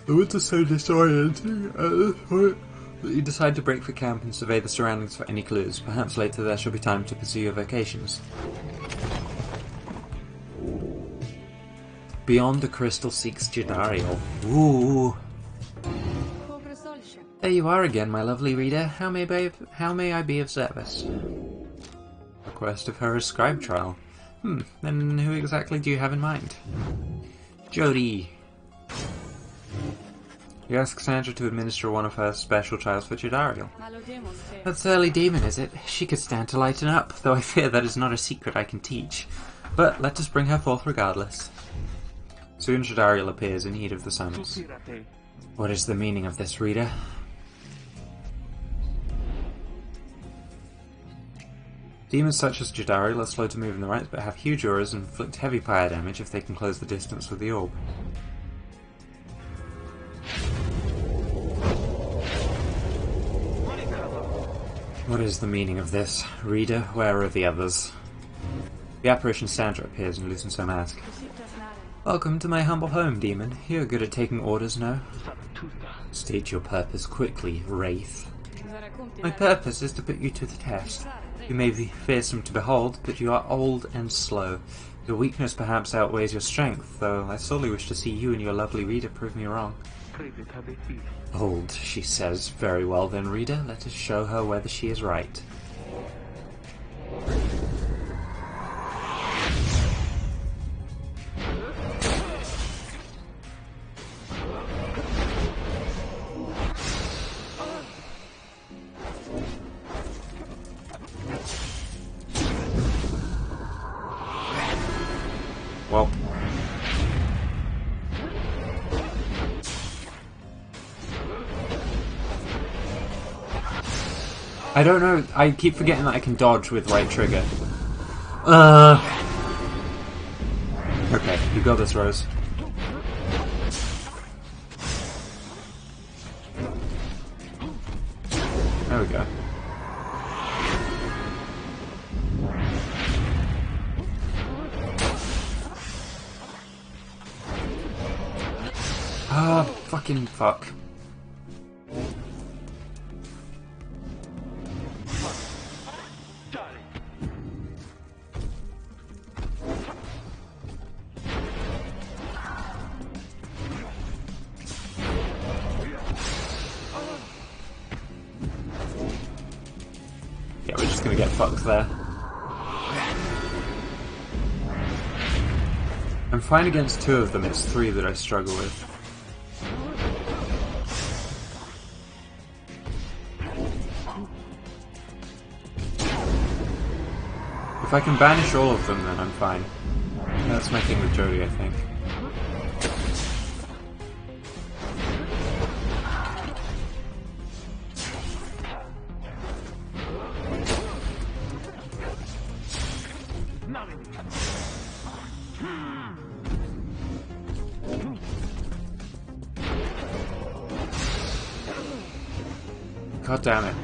The woods are so disorienting at this point that you decide to break for camp and survey the surroundings for any clues. Perhaps later there shall be time to pursue your vocations. Beyond the crystal seeks Jadariel. Ooh. There you are again, my lovely reader. How may I be of service? Request of her scribe trial. Then who exactly do you have in mind? Jody. You ask Sandra to administer one of her special trials for Jadariel. That's early demon, is it? She could stand to lighten up, though I fear that is not a secret I can teach. But let us bring her forth regardless. Soon Jadariel appears in need of the summons. What is the meaning of this, reader? Demons such as Jadariel are slow to move in the right, but have huge auras and inflict heavy pyre damage if they can close the distance with the orb. What is the meaning of this? Reader, where are the others? The apparition Sandra appears and loosens her mask. Welcome to my humble home, demon. You're good at taking orders now. State your purpose quickly, Wraith. My purpose is to put you to the test. You may be fearsome to behold, but you are old and slow. Your weakness perhaps outweighs your strength, though I sorely wish to see you and your lovely reader prove me wrong. Old, she says. Very well then, reader. Let us show her whether she is right. Well. I don't know, I keep forgetting that I can dodge with right trigger. Okay, you got this, Rose. There we go. Ah, fucking fuck. Yeah, we're just gonna get fucked there. I'm fine against two of them, it's three that I struggle with. If I can banish all of them, then I'm fine. That's my thing with Jody, I think. God damn it.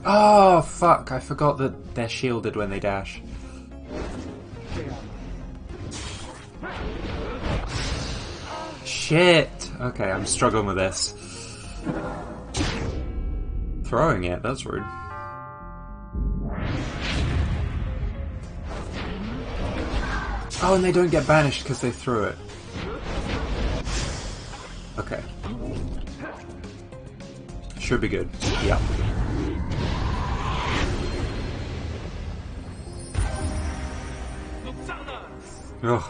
Oh, fuck. I forgot that they're shielded when they dash. Shit. Okay, I'm struggling with this. Throwing it, that's rude. Oh, and they don't get banished because they threw it. Okay. Should be good. Yeah. Ugh.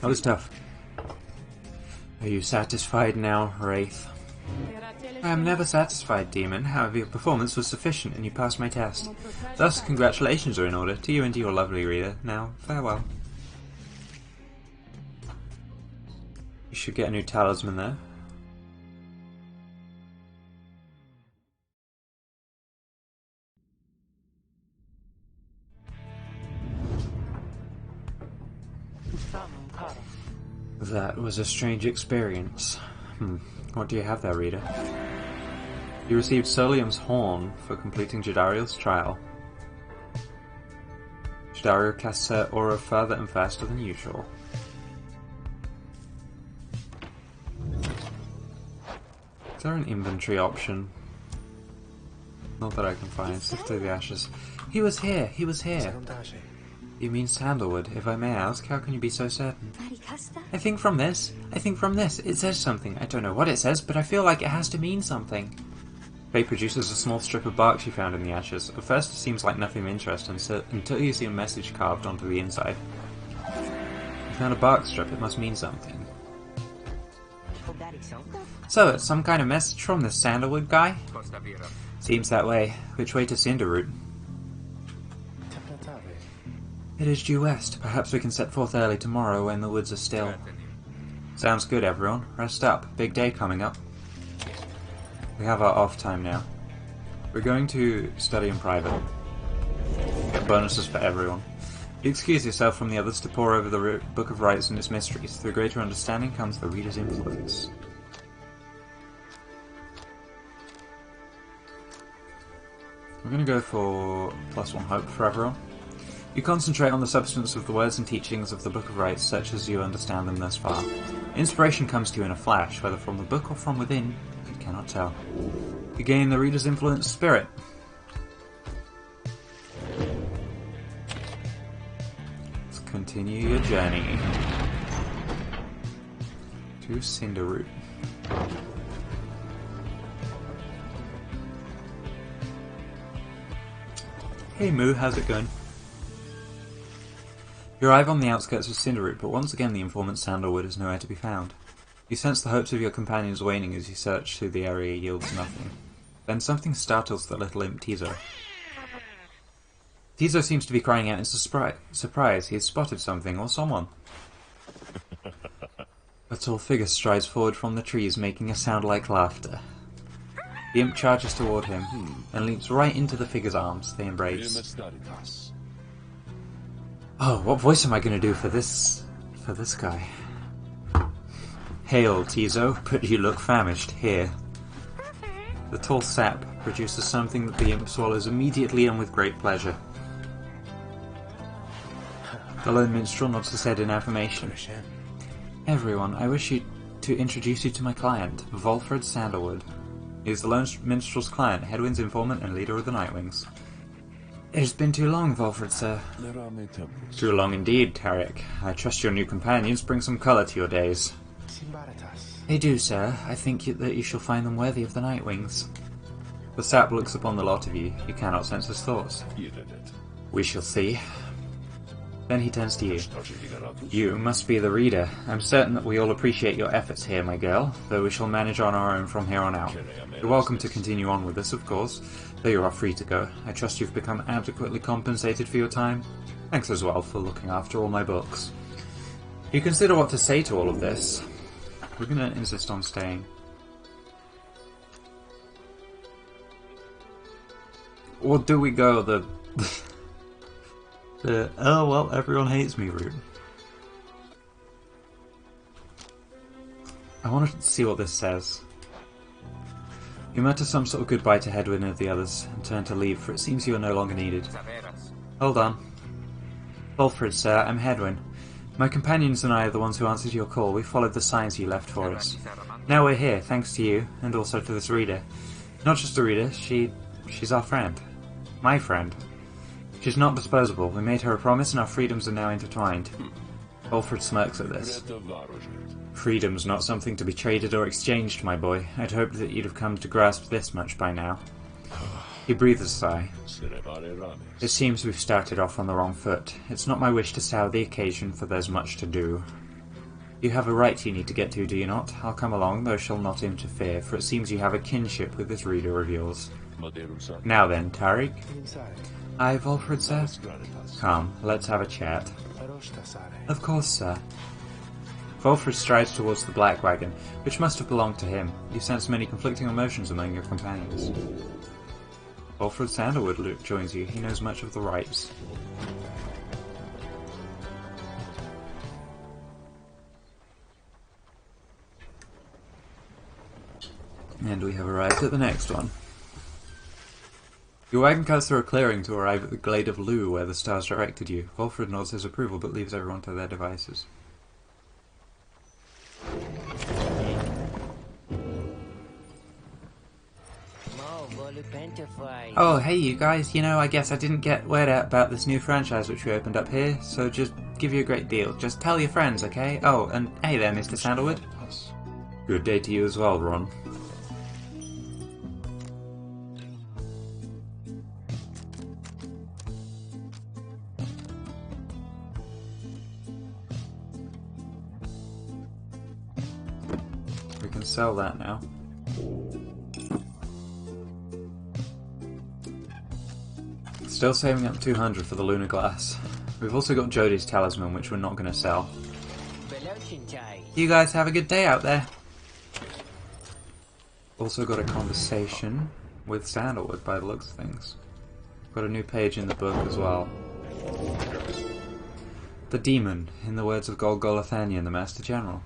That was tough. Are you satisfied now, Wraith? I am never satisfied, Demon. However, your performance was sufficient and you passed my test. Thus, congratulations are in order to you and to your lovely reader. Now, farewell. You should get a new talisman there. That was a strange experience. What do you have there, reader? You received Solium's Horn for completing Jadariel's trial. Jadariel casts her aura further and faster than usual. Is there an inventory option? Not that I can find. Sift through the ashes. He was here! He was here! You mean sandalwood? If I may ask, how can you be so certain? I think from this. It says something. I don't know what it says, but I feel like it has to mean something. Faye produces a small strip of bark she found in the ashes. At first it seems like nothing of interest until you see a message carved onto the inside. You found a bark strip, it must mean something. So, it's some kind of message from this sandalwood guy? Seems that way. Which way to Cinderroot? It is due west. Perhaps we can set forth early tomorrow when the woods are still. Sounds good, everyone. Rest up. Big day coming up. We have our off time now. We're going to study in private. Get bonuses for everyone. You excuse yourself from the others to pore over the Book of Rites and its mysteries. Through greater understanding comes the reader's influence. We're going to go for +1 hope for everyone. You concentrate on the substance of the words and teachings of the Book of Rites, such as you understand them thus far. Inspiration comes to you in a flash, whether from the book or from within, you cannot tell. You gain the reader's influence spirit. Let's continue your journey to Cinderroot. Hey Moo, how's it going? You arrive on the outskirts of Cinderroot, but once again the informant Sandalwood is nowhere to be found. You sense the hopes of your companions waning as you search through the area yields nothing. Then something startles the little imp Tizo. Tizo seems to be crying out in surprise. He has spotted something or someone. A tall figure strides forward from the trees, making a sound like laughter. The imp charges toward him and leaps right into the figure's arms. They embrace. Oh, what voice am I going to do for this guy? Hail, Tizo, but you look famished. Here. The tall sap produces something that the imp swallows immediately and with great pleasure. The lone minstrel nods his head in affirmation. Everyone, I wish to introduce you to my client, Volfred Sandalwood. He is the lone minstrel's client, Headwind's informant, and leader of the Nightwings. It has been too long, Volfred, sir. Too long indeed, Tarek. I trust your new companions bring some colour to your days. They do, sir. I think that you shall find them worthy of the Nightwings. The sap looks upon the lot of you. You cannot sense his thoughts. We shall see. Then he turns to you. You must be the reader. I'm certain that we all appreciate your efforts here, my girl, though we shall manage on our own from here on out. You're welcome to continue on with us, of course, though you are free to go. I trust you've become adequately compensated for your time. Thanks as well for looking after all my books. You consider what to say to all of this. We're going to insist on staying. Or do we go the oh well, everyone hates me route? I want to see what this says. You mutter some sort of goodbye to Hedwyn and the others, and turn to leave, for it seems you are no longer needed. Hold on. Volfred, sir, I'm Hedwyn. My companions and I are the ones who answered your call. We followed the signs you left for us. Now we're here, thanks to you, and also to this reader. Not just a reader, she's our friend. My friend. She's not disposable. We made her a promise and our freedoms are now intertwined. Volfred smirks at this. Freedom's not something to be traded or exchanged, my boy. I'd hoped that you'd have come to grasp this much by now. He breathes a sigh. It seems we've started off on the wrong foot. It's not my wish to sour the occasion, for there's much to do. You have a right you need to get to, do you not? I'll come along, though shall not interfere, for it seems you have a kinship with this reader of yours. Now then, Tariq. Aye, Volfred, sir? Come, let's have a chat. Of course, sir. Volfred strides towards the black wagon, which must have belonged to him. You sense many conflicting emotions among your companions. Volfred Sandalwood joins you. He knows much of the rites. And we have arrived at the next one. Your wagon cuts through a clearing to arrive at the Glade of Lu, where the stars directed you. Volfred nods his approval, but leaves everyone to their devices. Oh, hey you guys, I guess I didn't get word out about this new franchise which we opened up here, so just give you a great deal. Just tell your friends, okay? Oh, and hey there, Mr. Sandalwood. Good day to you as well, Ron. We can sell that now. Still saving up 200 for the lunar glass. We've also got Jodie's talisman, which we're not going to sell. You guys have a good day out there. Also got a conversation with Sandalwood by the looks of things. Got a new page in the book as well. The demon, in the words of Golgolothanian, the Master General.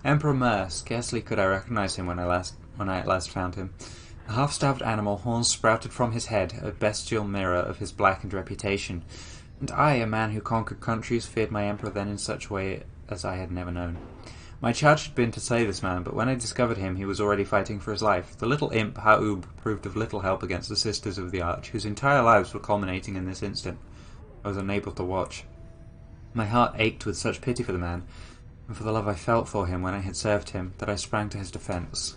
Emperor Mer, scarcely could I recognize him when I at last found him. A half-starved animal, horns sprouted from his head, a bestial mirror of his blackened reputation. And I, a man who conquered countries, feared my emperor then in such a way as I had never known. My charge had been to slay this man, but when I discovered him, he was already fighting for his life. The little imp, Ha'ub, proved of little help against the Sisters of the Arch, whose entire lives were culminating in this instant. I was unable to watch. My heart ached with such pity for the man, and for the love I felt for him when I had served him, that I sprang to his defence.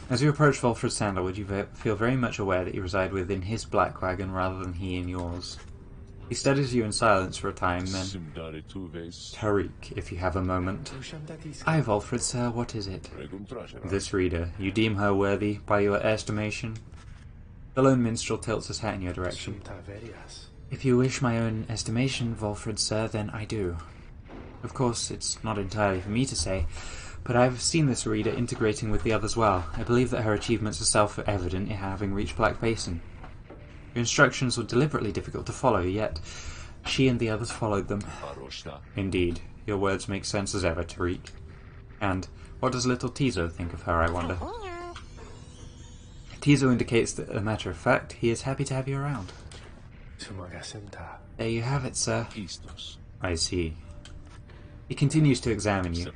As you approach Volfred Sandalwood, you feel very much aware that you reside within his black wagon rather than he in yours. He studies you in silence for a time, then... Tariq, if you have a moment. Aye, Volfred, sir, what is it? This reader, you deem her worthy, by your estimation? The lone minstrel tilts his hat in your direction. If you wish my own estimation, Volfred, sir, then I do. Of course, it's not entirely for me to say, but I have seen this reader integrating with the others well. I believe that her achievements are self-evident in having reached Black Basin. Your instructions were deliberately difficult to follow, yet she and the others followed them. Indeed, your words make sense as ever, Tariq. And what does little Tizo think of her, I wonder? Tizo indicates that, as a matter of fact, he is happy to have you around. There you have it, sir. I see. He continues to examine you.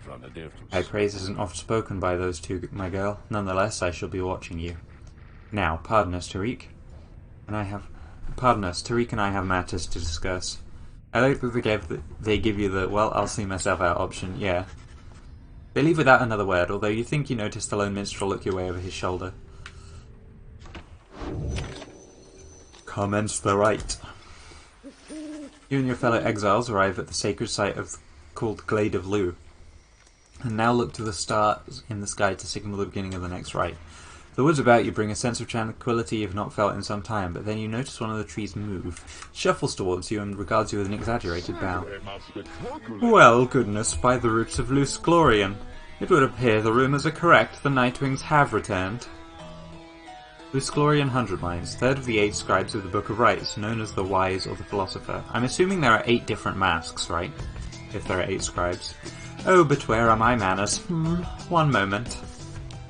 My praise isn't oft spoken by those two, my girl. Nonetheless, I shall be watching you. Now, pardon us, Tariq. Tariq and I have matters to discuss. I like that they give you the, well, I'll see myself out option, yeah. They leave without another word, although you think you notice the lone minstrel look your way over his shoulder. Commence the rite. You and your fellow exiles arrive at the sacred site called Glade of Lu, and now look to the stars in the sky to signal the beginning of the next rite. The woods about you bring a sense of tranquility you've not felt in some time, but then you notice one of the trees move, shuffles towards you, and regards you with an exaggerated bow. Well, goodness, by the roots of Luce Glorian, it would appear the rumours are correct, the Nightwings have returned. Luce Glorian 100 Minds, third of the 8 scribes of the Book of Rites, known as the Wise or the Philosopher. I'm assuming there are 8 different masks, right? If there are 8 scribes. Oh, but where are my manners? One moment.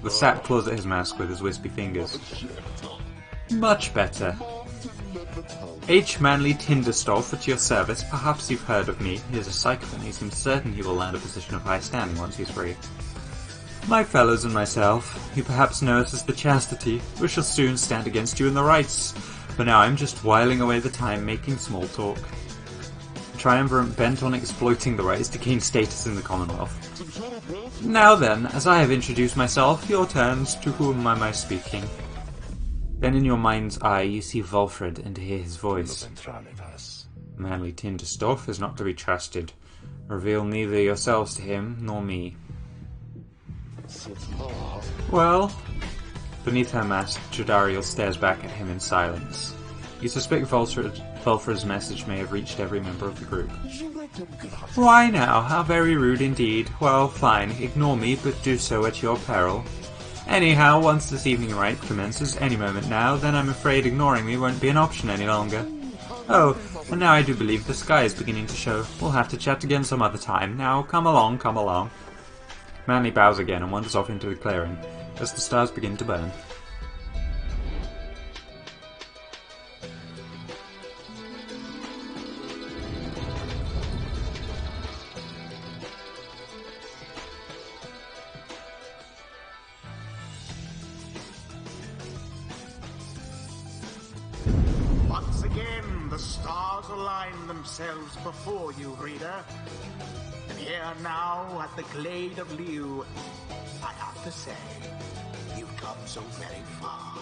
The sap claws at his mask with his wispy fingers. Much better. H. Manly Tinderstolf at your service. Perhaps you've heard of me. He is a psychic and he seems certain he will land a position of high standing once he's free. My fellows and myself, you perhaps know us as the Chastity. We shall soon stand against you in the rites. For now I'm just whiling away the time making small talk. A triumvirate bent on exploiting the rites to gain status in the Commonwealth. Now then, as I have introduced myself, your turns. To whom am I speaking? Then in your mind's eye you see Volfred and hear his voice. Manly Tinderstoff is not to be trusted. Reveal neither yourselves to him nor me. Well, beneath her mask, Jadariel stares back at him in silence. You suspect Volfra's message may have reached every member of the group. Why now? How very rude indeed. Well, fine. Ignore me, but do so at your peril. Anyhow, once this evening rite commences, any moment now, then I'm afraid ignoring me won't be an option any longer. Oh, and now I do believe the sky is beginning to show. We'll have to chat again some other time. Now, come along, come along. Manly bows again and wanders off into the clearing, as the stars begin to burn. Once again, the stars align themselves before you, reader. And here now, at the Glade of Liu, I have to say, you've come so very far.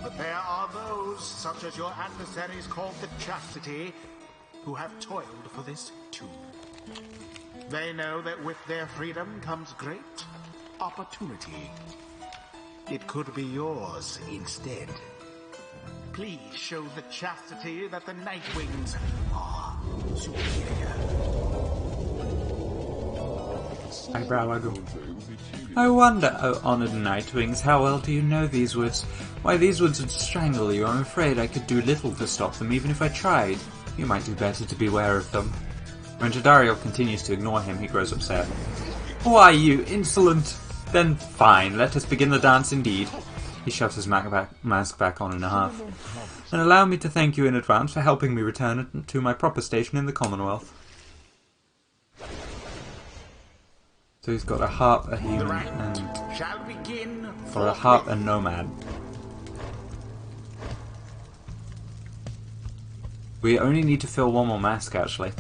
But there are those, such as your adversaries called the Chastity, who have toiled for this too. They know that with their freedom comes great opportunity. It could be yours instead. Please show the Chastity that the Nightwings are superior. Eyebrow waggle. I wonder, oh honoured Nightwings, how well do you know these woods? Why, these woods would strangle you. I'm afraid I could do little to stop them, even if I tried. You might do better to beware of them. When Jadariel continues to ignore him, he grows upset. Why, you insolent! Then fine, let us begin the dance indeed. He shoves his mask back on in a half. And allow me to thank you in advance for helping me return to my proper station in the Commonwealth. So he's got a harp, a human, and... Shall begin for a harp, a nomad. We only need to fill one more mask, actually.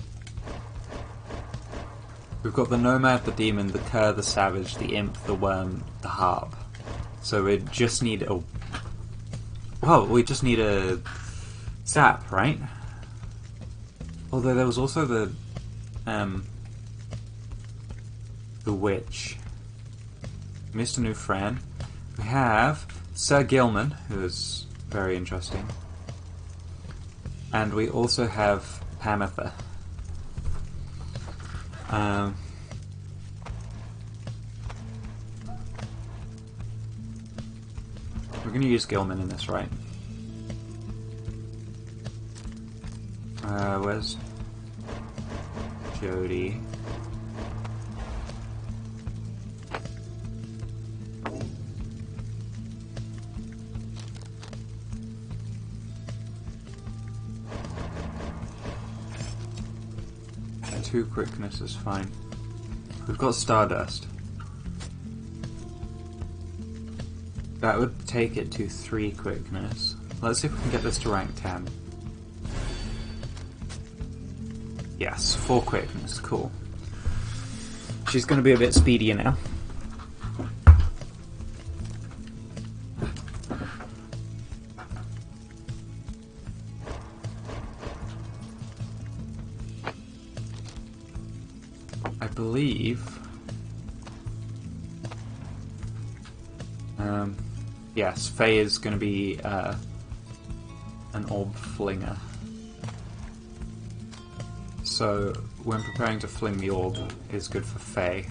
We've got the nomad, the demon, the cur, the savage, the imp, the worm, the harp. So we just need a... Well, we just need a sap, right? Although there was also the witch. Mr. New Fran. We have Sir Gilman, who is very interesting. And we also have Pamitha. We're going to use Gilman in this, right? Where's Jody? Two quickness is fine. We've got Stardust. That would take it to 3 quickness. Let's see if we can get this to rank 10. Yes, 4 quickness, cool. She's gonna be a bit speedier now. I believe... yes, Faye is going to be an orb flinger. So when preparing to fling the orb is good for Faye.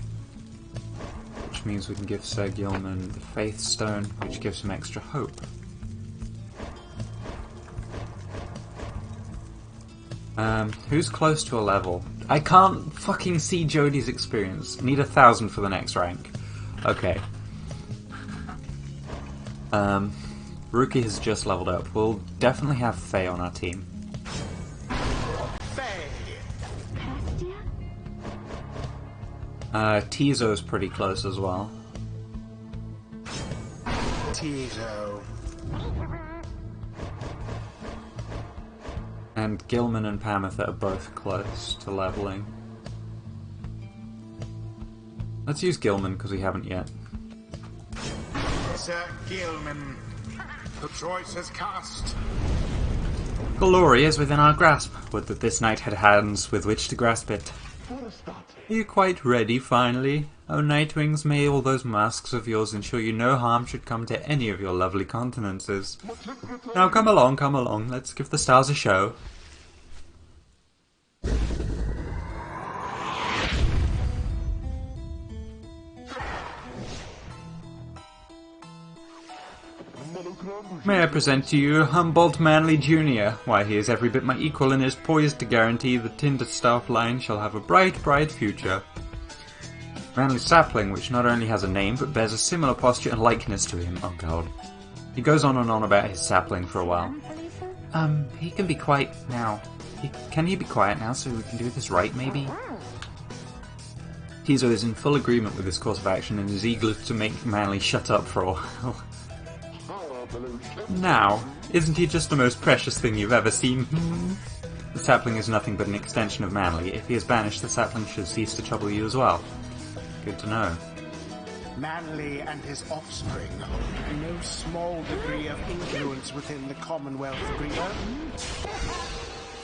Which means we can give Sir Gilman the Faith Stone, which gives him extra hope. Who's close to a level? I can't fucking see Jody's experience. Need 1,000 for the next rank. Okay. Rookie has just leveled up. We'll definitely have Faye on our team. Faye. Tizo's pretty close as well. Tizo. And Gilman and Pamitha are both close to leveling. Let's use Gilman because we haven't yet. Sir Gilman, the choice is cast. Glory is within our grasp. Would that this knight had hands with which to grasp it. Are you quite ready, finally? Oh, Nightwings, may all those masks of yours ensure you no harm should come to any of your lovely countenances. Now come along, let's give the stars a show. May I present to you Humboldt Manley Jr. Why, he is every bit my equal and is poised to guarantee the Tinderstaff line shall have a bright, bright future. Manley Sapling, which not only has a name, but bears a similar posture and likeness to him. Oh god. He goes on and on about his sapling for a while. He can be quiet now. Can he be quiet now so we can do this right, maybe? Tizo is in full agreement with this course of action and is eager to make Manley shut up for a while. Now, isn't he just the most precious thing you've ever seen? The sapling is nothing but an extension of Manley. If he is banished, the sapling should cease to trouble you as well. Good to know. Manley and his offspring hold no small degree of influence within the Commonwealth, Breeder.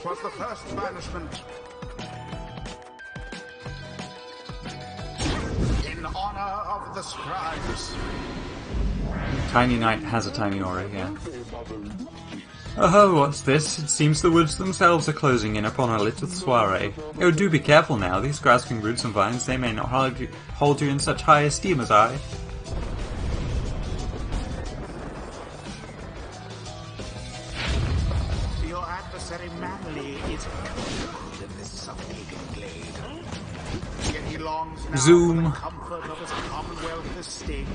Was the first banishment in honor of the scribes. Tiny Knight has a tiny aura, yeah. Oh, what's this? It seems the woods themselves are closing in upon our little soiree. Oh, do be careful now. These grasping roots and vines, they may not hold you in such high esteem as I. Your adversary Manley is cold in this suffocating glade. Yet he longs now Zoom. for the comfort of his Commonwealth estate.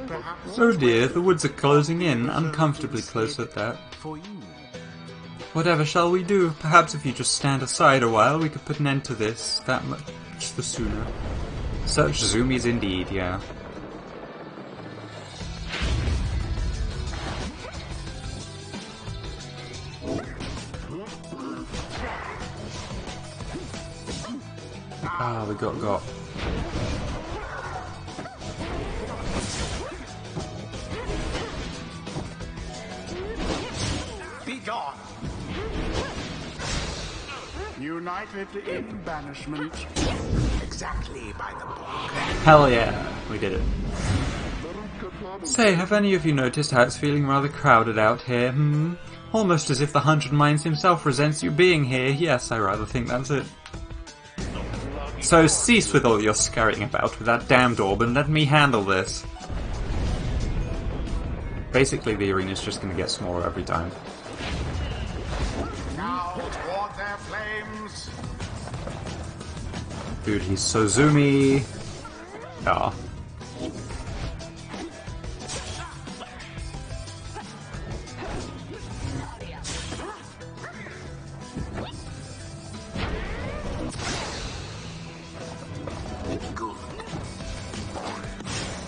Perhaps Oh dear, the woods are closing in, uncomfortably close at that. for you. Whatever shall we do? Perhaps if you just stand aside a while, we could put an end to this. That much the sooner. Such zoomies indeed, yeah. Ah, we got. Be gone! United in banishment. Exactly by the book. Hell yeah, we did it. Say, have any of you noticed how it's feeling rather crowded out here, Almost as if the 100 Minds himself resents you being here. Yes, I rather think that's it. So cease with all your scurrying about with that damned orb and let me handle this. Basically, the arena's just going to get smaller every time. Now toward their flames. Dude, he's so zoomy. Ah.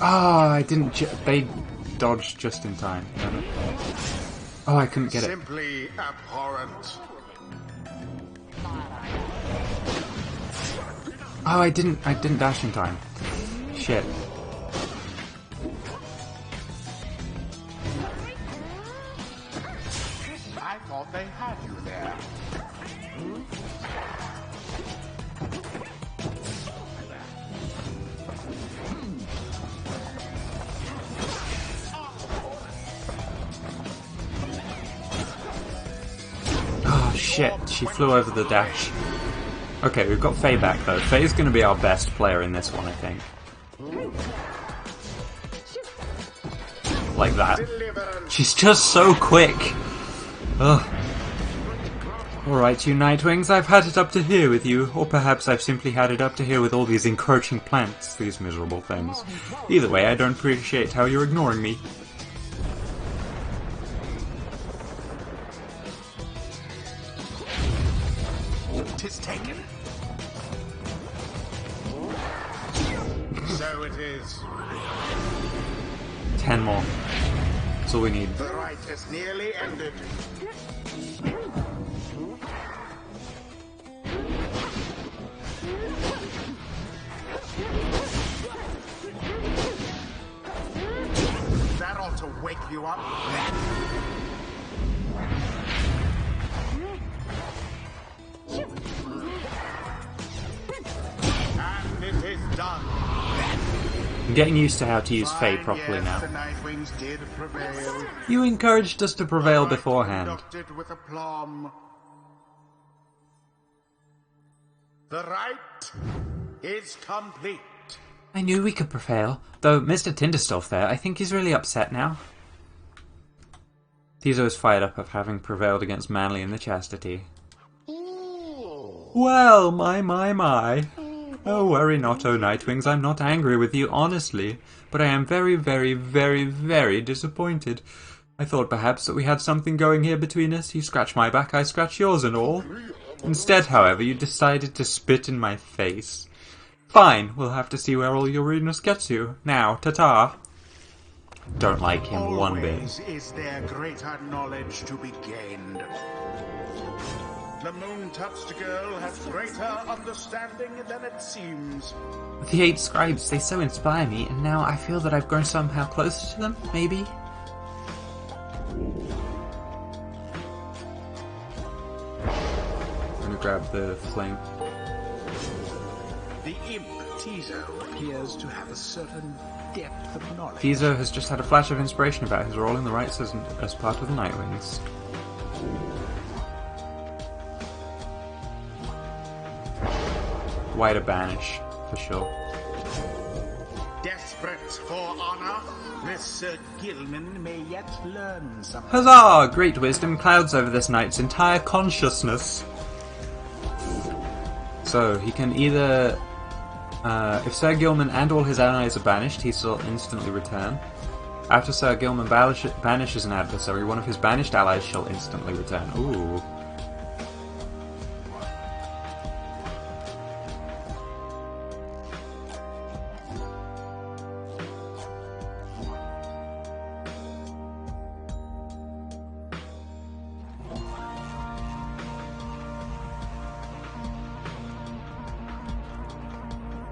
Ah, I didn't. They dodged just in time. Oh, I couldn't get it. Simply abhorrent. Oh, I didn't dash in time. Shit. I thought they had you there. Oh shit, she flew over the dash. Okay, we've got Faye back though. Faye's gonna be our best player in this one, I think. Like that. She's just so quick. Ugh. Alright, you Nightwings, I've had it up to here with you, or perhaps I've simply had it up to here with all these encroaching plants, these miserable things. Either way, I don't appreciate how you're ignoring me. Tis taken. So it is. 10 more. That's all we need. The rite is nearly ended. That ought to wake you up. I'm getting used to how to use Fae properly Yes, now. the Nightwings did prevail. You encouraged us to prevail beforehand. Conducted with aplomb. The rite is complete. I knew we could prevail, though Mr. Tinderstoff there, I think he's really upset now. Tizo is fired up of having prevailed against Manly and the Chastity. Well, my. Oh, worry not, oh Nightwings, I'm not angry with you, honestly, but I am very, very, very, very disappointed. I thought perhaps that we had something going here between us. You scratch my back, I scratch yours and all. Instead, however, you decided to spit in my face. Fine, we'll have to see where all your rudeness gets you. Now, ta-ta. Don't like him one bit. Always is there greater knowledge to be gained. The moon-touched girl has greater understanding than it seems. The 8 scribes, they so inspire me, and now I feel that I've grown somehow closer to them, maybe? I'm gonna grab the flame. The imp Tizo appears to have a certain depth of knowledge. Tizo has just had a flash of inspiration about his role in the rites as part of the Nightwings. Wider banish, for sure. Desperate for honor, this Sir Gilman may yet learn something. Huzzah! Great wisdom clouds over this knight's entire consciousness. So, he can either... if Sir Gilman and all his allies are banished, he shall instantly return. After Sir Gilman banishes an adversary, one of his banished allies shall instantly return. Ooh.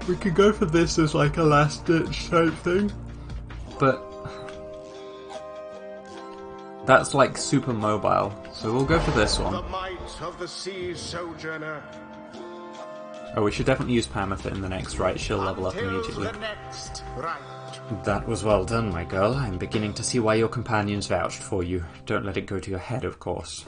We could go for this as like a last ditch type thing. But that's like super mobile, so we'll go for this The one. might of the sea sojourner. Oh, we should definitely use Pamitha in the next rite, she'll level up Until immediately. the next rite. That was well done, my girl. I'm beginning to see why your companions vouched for you. Don't let it go to your head, of course.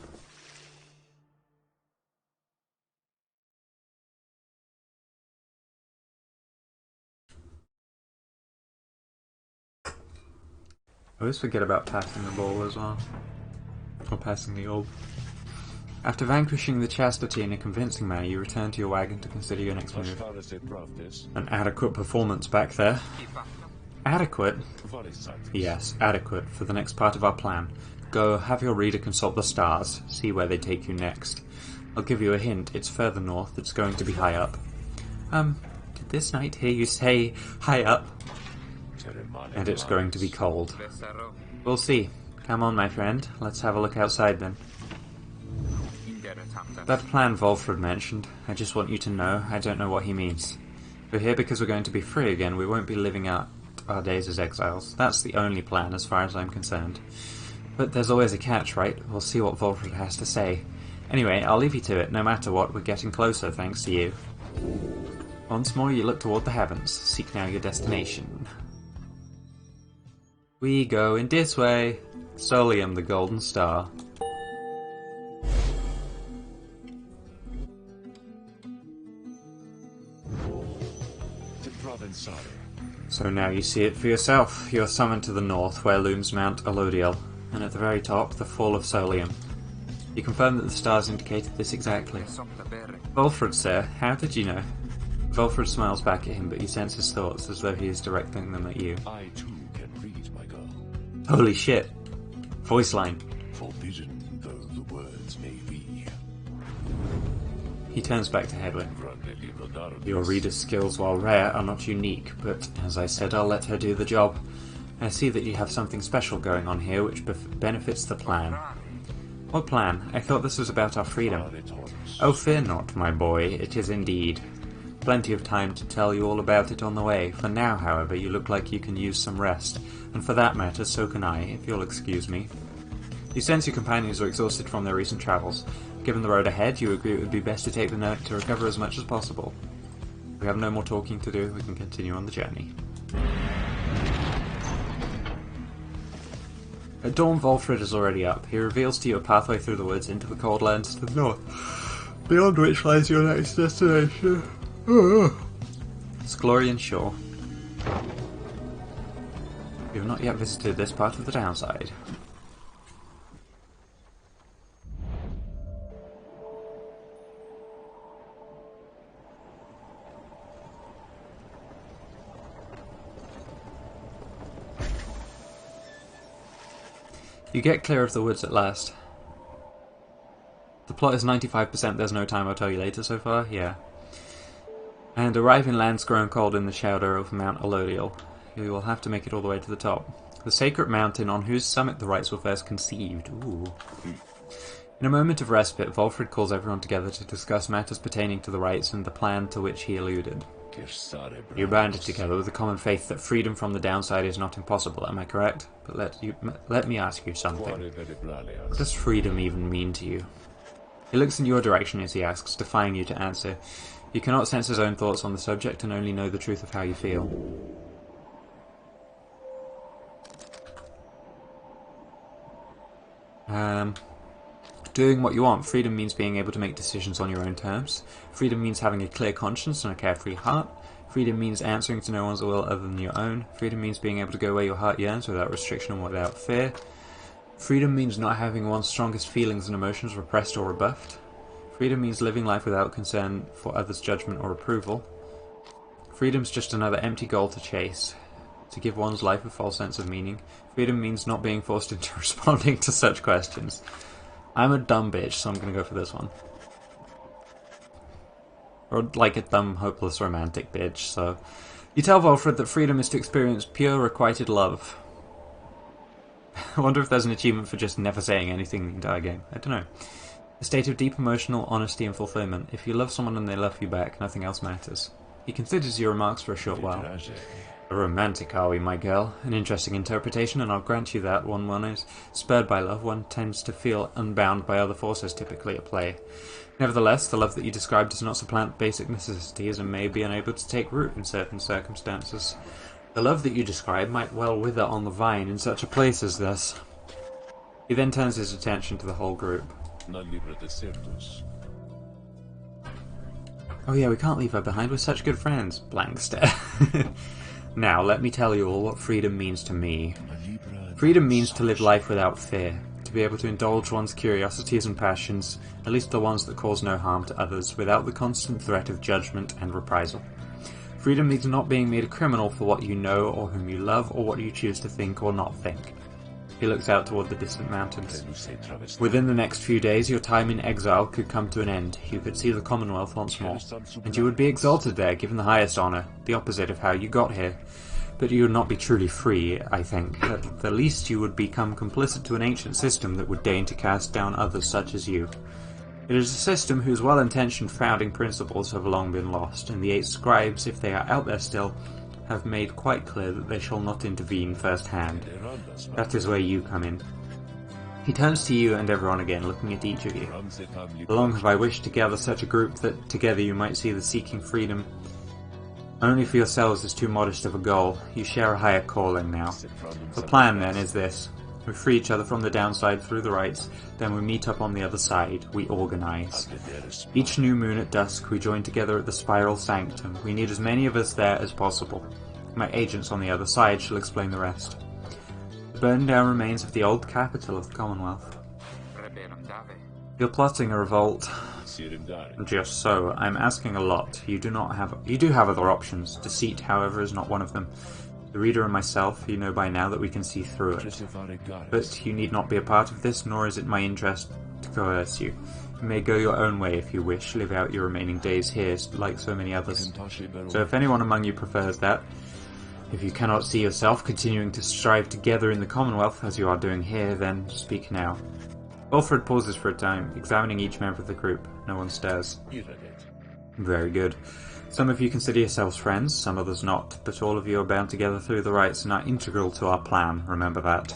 I always forget about passing the ball as well. Or passing the orb. After vanquishing the Chastity in a convincing manner, you return to your wagon to consider your next move. An adequate performance back there. Adequate? Yes, adequate for the next part of our plan. Go, have your reader consult the stars, see where they take you next. I'll give you a hint, it's further north, it's going to be high up. Did this knight hear you say high up? And it's going to be cold. We'll see. Come on, my friend, let's have a look outside then. That plan Volfred mentioned, I just want you to know, I don't know what he means. We're here because we're going to be free again, we won't be living out our days as exiles. That's the only plan as far as I'm concerned. But there's always a catch, right? We'll see what Volfred has to say. Anyway, I'll leave you to it. No matter what, we're getting closer thanks to you. Once more you look toward the heavens. Seek now your destination. We go in this way. Solium, the golden star. So now you see it for yourself. You are summoned to the north, where looms Mount Elodiel, and at the very top, the fall of Solium. You confirm that the stars indicated this exactly. Volfred, sir, how did you know? Volfred smiles back at him, but you sense his thoughts as though he is directing them at you. I too can read, my girl. Holy shit. Voice line. Forbidden though the words may be. He turns back to Hedwig. Your reader's skills, while rare, are not unique, but as I said, I'll let her do the job. I see that you have something special going on here which benefits the plan. What plan? I thought this was about our freedom. Oh, fear not, my boy, it is indeed. Plenty of time to tell you all about it on the way. For now, however, you look like you can use some rest, and for that matter, so can I, if you'll excuse me. You sense your companions are exhausted from their recent travels. Given the road ahead, you agree it would be best to take the night to recover as much as possible. We have no more talking to do, we can continue on the journey. At dawn, Volfred is already up. He reveals to you a pathway through the woods into the cold lands to the north, beyond which lies your next destination. Sklorian Shore. You have not yet visited this part of the downside. You get clear of the woods at last. The plot is 95% there's no time, I'll tell you later so far, yeah. And arrive in lands grown cold in the shadow of Mount Elodial. You will have to make it all the way to the top. The sacred mountain on whose summit the rites were first conceived. Ooh. In a moment of respite, Volfred calls everyone together to discuss matters pertaining to the rites and the plan to which he alluded. You banded together with the common faith that freedom from the downside is not impossible, am I correct? But let me ask you something. What does freedom even mean to you? He looks in your direction as he asks, defying you to answer. You cannot sense his own thoughts on the subject and only know the truth of how you feel. Doing what you want. Freedom means being able to make decisions on your own terms. Freedom means having a clear conscience and a carefree heart. Freedom means answering to no one's will other than your own. Freedom means being able to go where your heart yearns without restriction and without fear. Freedom means not having one's strongest feelings and emotions repressed or rebuffed. Freedom means living life without concern for others' judgment or approval. Freedom's just another empty goal to chase, to give one's life a false sense of meaning. Freedom means not being forced into responding to such questions. I'm a dumb bitch, so I'm gonna go for this one. Or like a dumb, hopeless romantic bitch, so... You tell Volfred that freedom is to experience pure, requited love. I wonder if there's an achievement for just never saying anything the entire game. I don't know. A state of deep emotional honesty and fulfillment. If you love someone and they love you back, nothing else matters. He considers your remarks for a short while. Romantic, are we, my girl? An interesting interpretation, and I'll grant you that. One is spurred by love, one tends to feel unbound by other forces typically at play. Nevertheless, the love that you describe does not supplant basic necessities and may be unable to take root in certain circumstances. The love that you describe might well wither on the vine in such a place as this. He then turns his attention to the whole group. Oh yeah, we can't leave her behind, we're such good friends. Blank stare. Now, let me tell you all what freedom means to me. Freedom means to live life without fear, to be able to indulge one's curiosities and passions, at least the ones that cause no harm to others, without the constant threat of judgment and reprisal. Freedom means not being made a criminal for what you know or whom you love or what you choose to think or not think. He looks out toward the distant mountains. Within the next few days, your time in exile could come to an end. You could see the Commonwealth once more, and you would be exalted there, given the highest honour, the opposite of how you got here. But you would not be truly free, I think. At the least you would become complicit to an ancient system that would deign to cast down others such as you. It is a system whose well-intentioned founding principles have long been lost, and the 8 scribes, if they are out there still, have made quite clear that they shall not intervene firsthand. That is where you come in. He turns to you and everyone again, looking at each of you. Long have I wished to gather such a group that together you might see the seeking freedom. Only for yourselves is too modest of a goal. You share a higher calling now. The plan, then, is this. We free each other from the downside through the rites, then we meet up on the other side. We organize. Each new moon at dusk, we join together at the Spiral Sanctum. We need as many of us there as possible. My agents on the other side shall explain the rest. The burned down remains of the old capital of the Commonwealth. You're plotting a revolt. Just so. I'm asking a lot. You do have other options. Deceit, however, is not one of them. The reader and myself, you know by now that we can see through it. But you need not be a part of this, nor is it my interest to coerce you. You may go your own way if you wish, live out your remaining days here like so many others. So if anyone among you prefers that, if you cannot see yourself continuing to strive together in the Commonwealth as you are doing here, then speak now. Volfred pauses for a time, examining each member of the group. No one stares. Very good. Some of you consider yourselves friends, some others not, but all of you are bound together through the rites and are integral to our plan, remember that.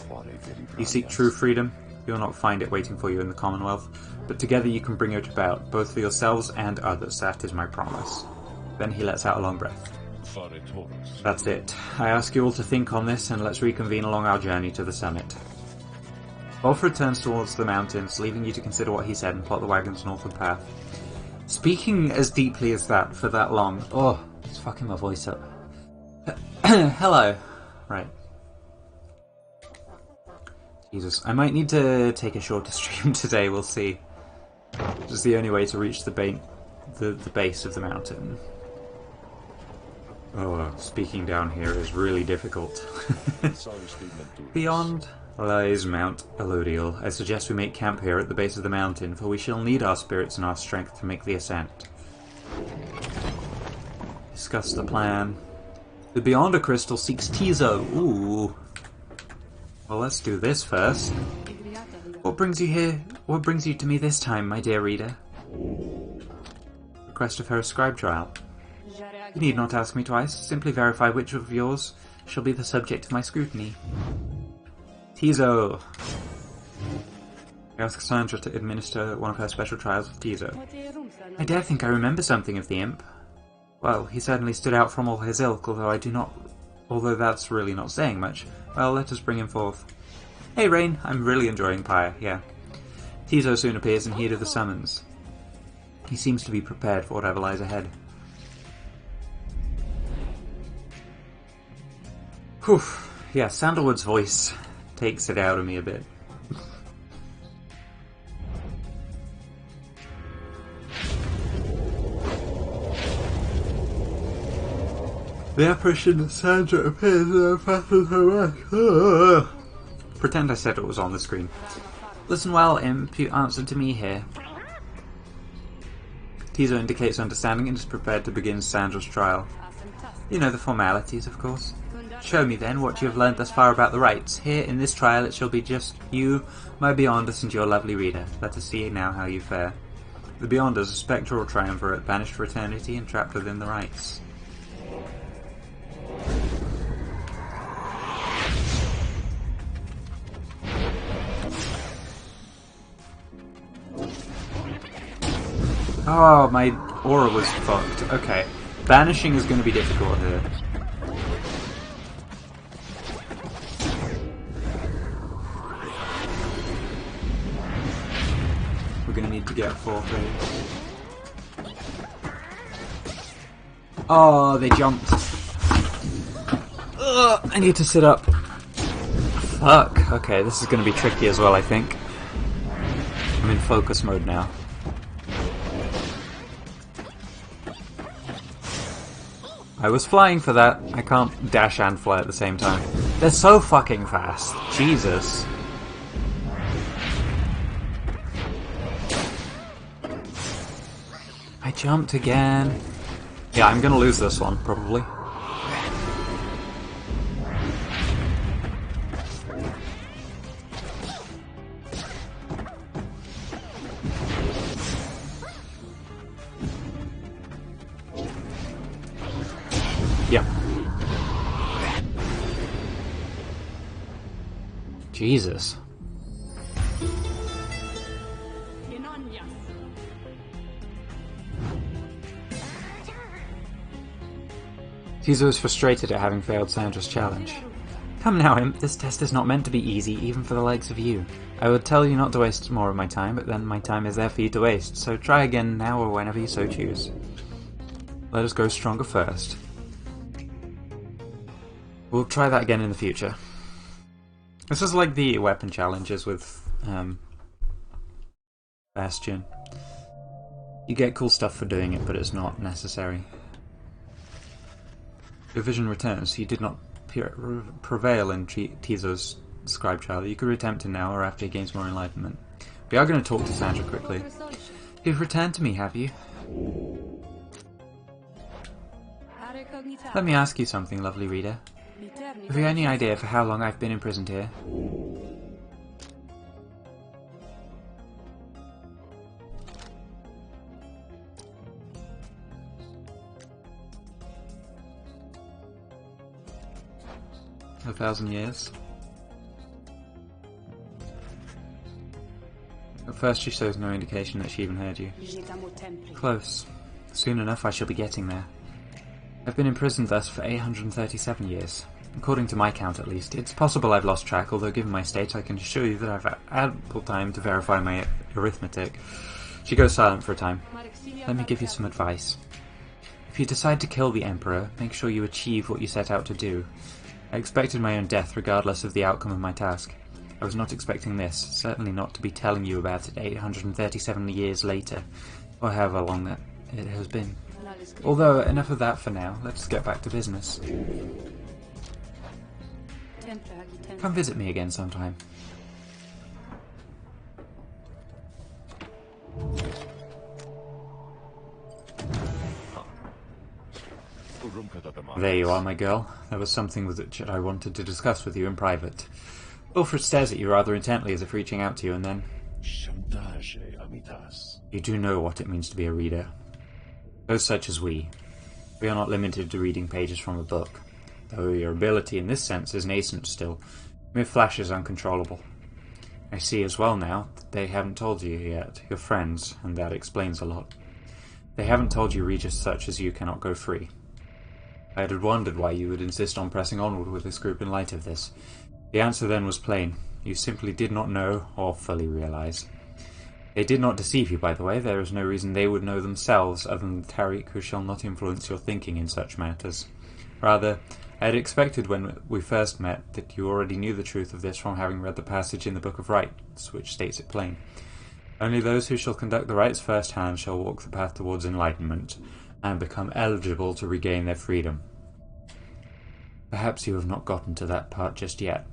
You seek true freedom, you'll not find it waiting for you in the Commonwealth, but together you can bring it about, both for yourselves and others, that is my promise. Then he lets out a long breath. That's it. I ask you all to think on this, and let's reconvene along our journey to the summit. Wolf returns towards the mountains, leaving you to consider what he said and plot the wagon's northward path. Speaking as deeply as that for that long... Oh, it's fucking my voice up. Hello. Right. Jesus, I might need to take a shorter stream today, we'll see. This is the only way to reach the base of the mountain. Oh, speaking down here is really difficult. Beyond lies Mount Elodial. I suggest we make camp here at the base of the mountain, for we shall need our spirits and our strength to make the ascent. Discuss the plan. The Beyonder Crystal seeks Tizo. Ooh. Well, let's do this first. What brings you here? What brings you to me this time, my dear reader? Request of her scribe trial. You need not ask me twice. Simply verify which of yours shall be the subject of my scrutiny. Tizo. I ask Sandra to administer one of her special trials of Tizo. I dare think I remember something of the imp. Well, he certainly stood out from all his ilk, although that's really not saying much. Well, let us bring him forth. Hey Rain, I'm really enjoying Pyre, yeah. Tizo soon appears in heed of the summons. He seems to be prepared for whatever lies ahead. Whew. Yeah, Sandalwood's voice takes it out of me a bit. The apparition of Sandra appears and fastens her back. Pretend I said it was on the screen. Listen well, imp, you answered to me here. Tizo indicates understanding and is prepared to begin Sandra's trial. You know the formalities, of course. Show me then what you have learned thus far about the rites. Here, in this trial, it shall be just you, my Beyonders, and your lovely reader. Let us see now how you fare. The Beyonders, a spectral triumvirate, banished for eternity and trapped within the rites. Oh, my aura was fucked. Okay. Banishing is going to be difficult here. We're going to need to get 4 things. Oh, they jumped. Ugh, I need to sit up. Fuck. Okay, this is going to be tricky as well, I think. I'm in focus mode now. I was flying for that. I can't dash and fly at the same time. They're so fucking fast. Jesus. I jumped again. Yeah, I'm gonna lose this one, probably. Yeah. Jesus. Tizo is frustrated at having failed Sandra's challenge. Come now, imp, this test is not meant to be easy, even for the likes of you. I would tell you not to waste more of my time, but then my time is there for you to waste, so try again now or whenever you so choose. Let us go stronger first. We'll try that again in the future. This is like the weapon challenges with Bastion. You get cool stuff for doing it, but it's not necessary. Your vision returns. You did not prevail in Tizo's scribe trial. You could reattempt it now or after he gains more enlightenment. We are going to talk to Sandra quickly. You've returned to me, have you? Let me ask you something, lovely reader. Have you any idea for how long I've been imprisoned here? A 1,000 years. At first she shows no indication that she even heard you. Close. Soon enough I shall be getting there. I've been imprisoned thus for 837 years. according to my count at least. It's possible I've lost track, although given my state I can assure you that I've had ample time to verify my arithmetic. She goes silent for a time. Let me give you some advice. If you decide to kill the Emperor, make sure you achieve what you set out to do. I expected my own death regardless of the outcome of my task. I was not expecting this, certainly not to be telling you about it 837 years later, or however long that it has been. Although, enough of that for now, let's get back to business. Come visit me again sometime. There you are, my girl. There was something which I wanted to discuss with you in private. Wilfred stares at you rather intently as if reaching out to you, and then... You do know what it means to be a reader. Those such as we. We are not limited to reading pages from a book, though your ability in this sense is nascent still. Mere flashes uncontrollable. I see as well now that they haven't told you yet, your friends, and that explains a lot. They haven't told you Regis such as you cannot go free. I had wondered why you would insist on pressing onward with this group in light of this. The answer then was plain. You simply did not know or fully realize. They did not deceive you, by the way. There is no reason they would know themselves other than the Tariq who shall not influence your thinking in such matters. Rather, I had expected when we first met that you already knew the truth of this from having read the passage in the Book of Rites, which states it plain. Only those who shall conduct the rites first-hand shall walk the path towards enlightenment, and become eligible to regain their freedom. Perhaps you have not gotten to that part just yet.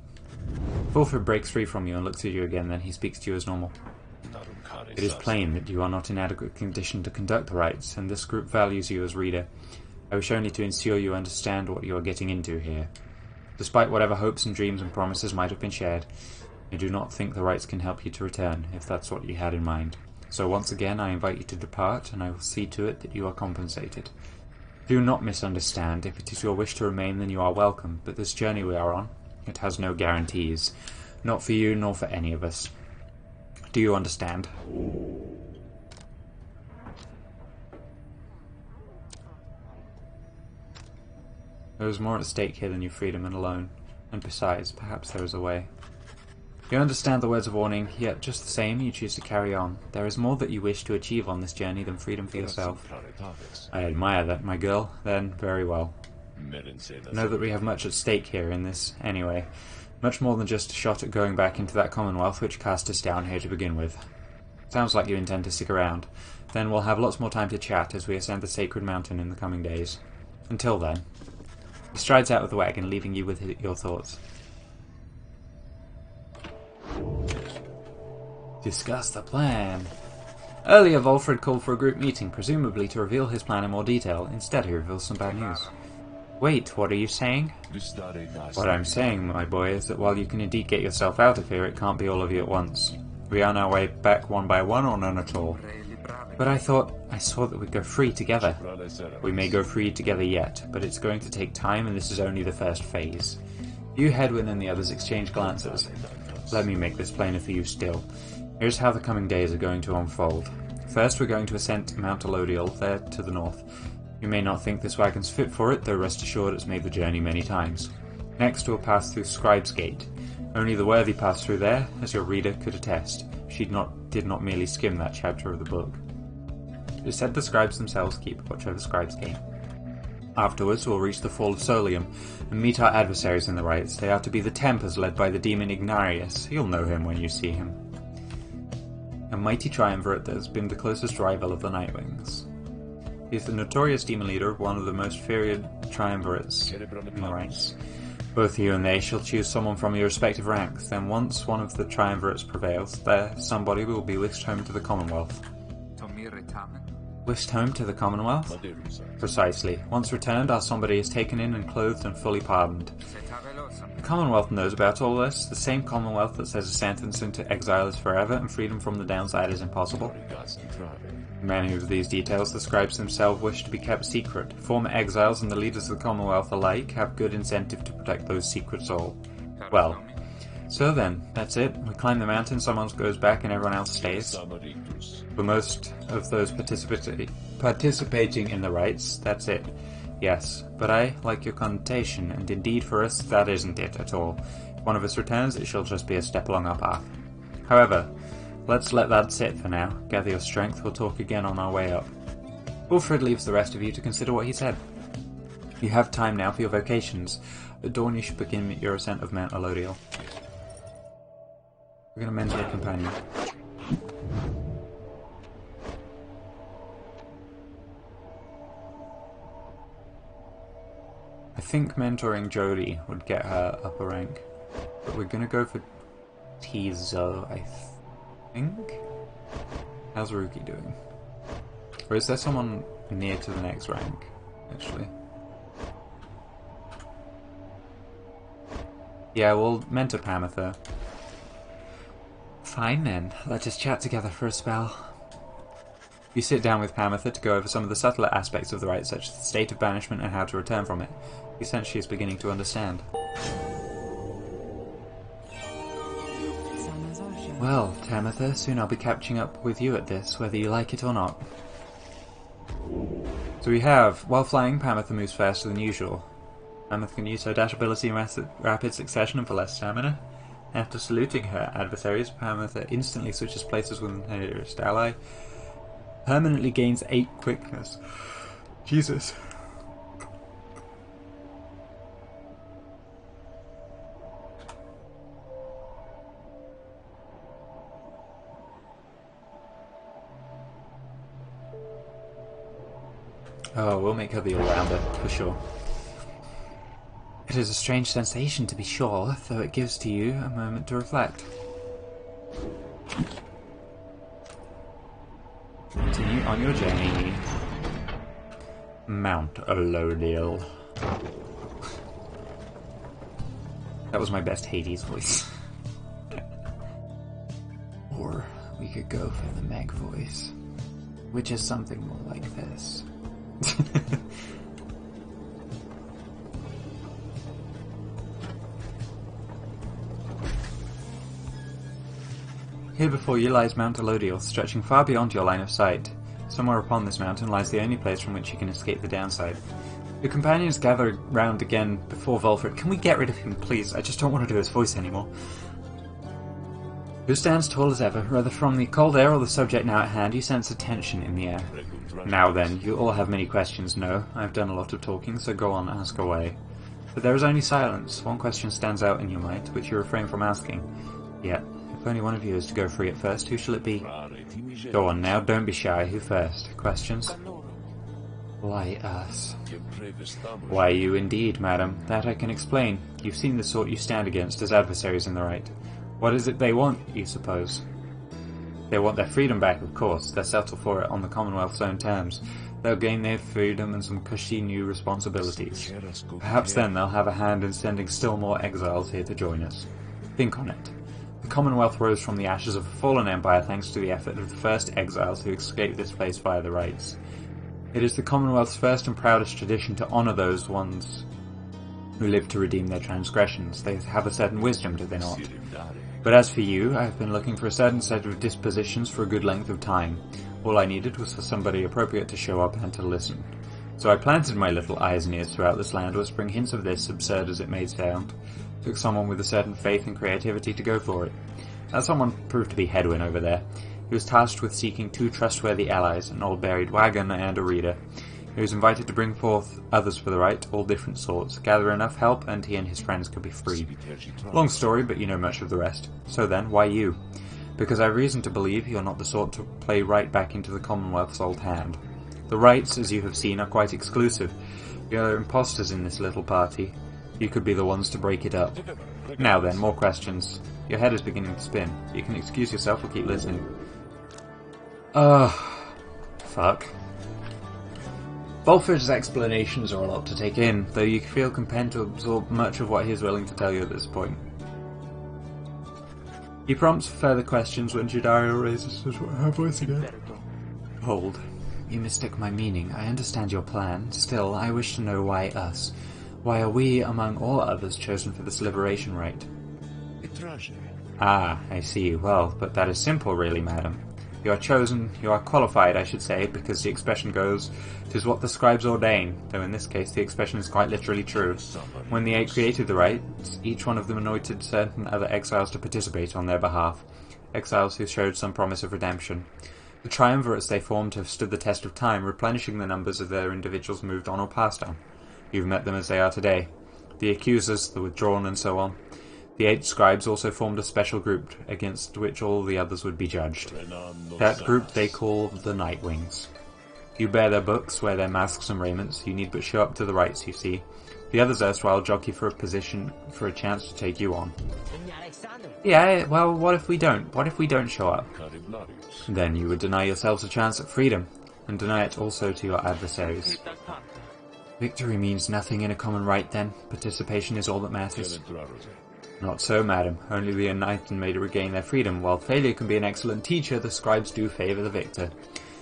Wilfred breaks free from you and looks at you again, then he speaks to you as normal. It is plain that you are not in adequate condition to conduct the rites, and this group values you as reader. I wish only to ensure you understand what you are getting into here. Despite whatever hopes and dreams and promises might have been shared, I do not think the rites can help you to return, if that's what you had in mind. So once again I invite you to depart, and I will see to it that you are compensated. Do not misunderstand. If it is your wish to remain, then you are welcome, but this journey we are on, it has no guarantees. Not for you, nor for any of us. Do you understand? There is more at stake here than your freedom and alone, and besides, perhaps there is a way. You understand the words of warning, yet just the same you choose to carry on. There is more that you wish to achieve on this journey than freedom for yourself. I admire that, my girl. Then, very well. Know that we have much at stake here in this, anyway. Much more than just a shot at going back into that Commonwealth which cast us down here to begin with. Sounds like you intend to stick around. Then we'll have lots more time to chat as we ascend the sacred mountain in the coming days. Until then. He strides out of the wagon, leaving you with your thoughts. Discuss the plan. Earlier, Wilfred called for a group meeting, presumably to reveal his plan in more detail. Instead, he reveals some bad news. Wait, what are you saying? What I'm saying, my boy, is that while you can indeed get yourself out of here, it can't be all of you at once. We are on our way back one by one, or none at all. But I saw that we'd go free together. We may go free together yet, but it's going to take time, and this is only the first phase. You, Hedwyn, and the others exchange glances. Let me make this plainer for you still. Here's how the coming days are going to unfold. First, we're going to ascend Mount Elodial, there to the north. You may not think this wagon's fit for it, though rest assured it's made the journey many times. Next, we'll pass through Scribe's Gate. Only the worthy pass through there, as your reader could attest. She did not merely skim that chapter of the book. It is said the scribes themselves keep watch over Scribe's Gate. Afterwards, we'll reach the Fall of Solium, and meet our adversaries in the rites. They are to be the Tempers led by the demon Ignarius. You'll know him when you see him. A mighty triumvirate that has been the closest rival of the Nightwings. He is the notorious demon leader of one of the most feared triumvirates in the ranks. Both you and they shall choose someone from your respective ranks. Then once one of the triumvirates prevails, there somebody will be whisked home to the Commonwealth. Whisked home to the Commonwealth? Precisely. Once returned, our somebody is taken in and clothed and fully pardoned. The Commonwealth knows about all this, the same Commonwealth that says a sentence into exile is forever and freedom from the downside is impossible. Many of these details the scribes themselves wish to be kept secret. Former exiles and the leaders of the Commonwealth alike have good incentive to protect those secrets all. Well, so then, that's it. We climb the mountain, someone goes back and everyone else stays. For most of those participating in the rites, that's it. Yes, but I like your connotation, and indeed for us that isn't it at all. If one of us returns, it shall just be a step along our path. However, let's let that sit for now. Gather your strength, we'll talk again on our way up. Wilfred leaves the rest of you to consider what he said. You have time now for your vocations. At dawn you should begin your ascent of Mount Elodial. We're going to mentor a companion. I think mentoring Jodie would get her up a rank. But we're going to go for Tizo, I think? How's Ruki doing? Or is there someone near to the next rank, actually? Yeah, we'll mentor Pamitha. Fine then, let us chat together for a spell. You sit down with Pamitha to go over some of the subtler aspects of the rite, such as the state of banishment and how to return from it. You sense she is beginning to understand. Well, Tamitha, soon I'll be catching up with you at this, whether you like it or not. So we have, while flying, Pamitha moves faster than usual. Pamitha can use her dash ability in rapid succession and for less stamina. After saluting her adversaries, Pamitha instantly switches places with her nearest ally. Permanently gains 8 quickness. Jesus. Oh, we'll make her the all-rounder, for sure. It is a strange sensation, to be sure, though it gives to you a moment to reflect. Continue on your journey. Mount Elodial. That was my best Hades voice. Or we could go for the Meg voice, which is something more like this. Here before you lies Mount Elodial, stretching far beyond your line of sight. Somewhere upon this mountain lies the only place from which you can escape the downside. Your companions gather round again before Volfred. Can we get rid of him, please? I just don't want to do his voice anymore. Who stands tall as ever? Whether from the cold air or the subject now at hand, you sense a tension in the air. Now then, you all have many questions, no? I've done a lot of talking, so go on, ask away. But there is only silence. One question stands out in your mind, which you refrain from asking. Yet, if only one of you is to go free at first, who shall it be? Go on now, don't be shy. Who first? Questions? Why us? Why you indeed, madam. That I can explain. You've seen the sort you stand against as adversaries in the right. What is it they want, you suppose? They want their freedom back, of course. They'll settle for it on the Commonwealth's own terms. They'll gain their freedom and some cushy new responsibilities. Perhaps then they'll have a hand in sending still more exiles here to join us. Think on it. The Commonwealth rose from the ashes of a fallen empire thanks to the effort of the first exiles who escaped this place via the rites. It is the Commonwealth's first and proudest tradition to honour those ones who live to redeem their transgressions. They have a certain wisdom, do they not? But as for you, I have been looking for a certain set of dispositions for a good length of time. All I needed was for somebody appropriate to show up and to listen. So I planted my little eyes and ears throughout this land, whispering hints of this, absurd as it may sound. Took someone with a certain faith and creativity to go for it. That someone proved to be Hedwin over there. He was tasked with seeking 2 trustworthy allies, an old buried wagon and a reader. He was invited to bring forth others for the rite, all different sorts, gather enough help, and he and his friends could be freed. Long story, but you know much of the rest. So then, why you? Because I have reason to believe you're not the sort to play right back into the Commonwealth's old hand. The rites, as you have seen, are quite exclusive. You're imposters in this little party. You could be the ones to break it up. Now then, more questions. Your head is beginning to spin. You can excuse yourself or keep listening. Fuck. Volfred's explanations are a lot to take in, though you feel compelled to absorb much of what he is willing to tell you at this point. He prompts for further questions when Jadario raises her voice again. Hold. You mistook my meaning. I understand your plan. Still, I wish to know why us. Why are we, among all others, chosen for this liberation rite? Ah, I see. Well, but that is simple, really, madam. You are chosen, you are qualified, I should say, because the expression goes, "'Tis what the scribes ordain," though in this case the expression is quite literally true. When the Eight created the rites, each one of them anointed certain other exiles to participate on their behalf, exiles who showed some promise of redemption. The triumvirates they formed have stood the test of time, replenishing the numbers of their individuals moved on or passed on. You've met them as they are today. The accusers, the withdrawn, and so on. The 8 scribes also formed a special group against which all the others would be judged. That group they call the Nightwings. You bear their books, wear their masks and raiments, you need but show up to the rites, you see. The others erstwhile jockey for a position, for a chance to take you on. Yeah, well, what if we don't? What if we don't show up? Then you would deny yourselves a chance at freedom, and deny it also to your adversaries. Victory means nothing in a common right, then. Participation is all that matters. Not so, madam. Only the enlightened may regain their freedom. While failure can be an excellent teacher, the scribes do favour the victor.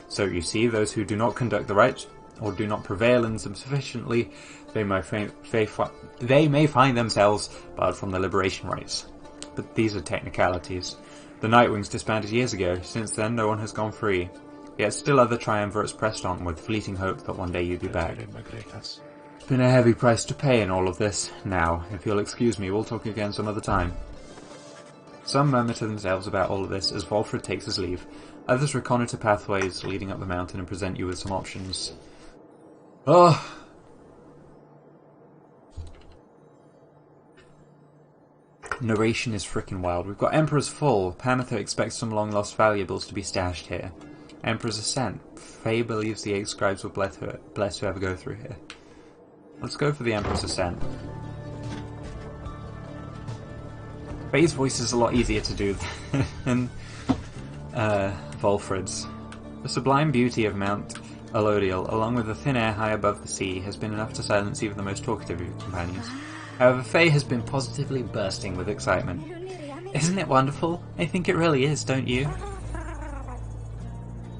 So you see, those who do not conduct the right, or do not prevail in them sufficiently, they may find themselves barred from the liberation rites. But these are technicalities. The Nightwings disbanded years ago. Since then, no one has gone free. Yet still other triumvirates pressed on with fleeting hope that one day you'd be back. It's been a heavy price to pay in all of this. Now, if you'll excuse me, we'll talk again some other time. Some murmur to themselves about all of this as Volfred takes his leave. Others reconnoitre pathways leading up the mountain and present you with some options. Oh! Narration is frickin' wild. We've got Emperor's Fall. Pamitha expects some long-lost valuables to be stashed here. Emperor's Ascent. Faye believes the 8 scribes will bless whoever go through here. Let's go for the Emperor's Ascent. Faye's voice is a lot easier to do than Volfred's. The sublime beauty of Mount Elodial, along with the thin air high above the sea, has been enough to silence even the most talkative of your companions. However, Faye has been positively bursting with excitement. Isn't it wonderful? I think it really is, don't you?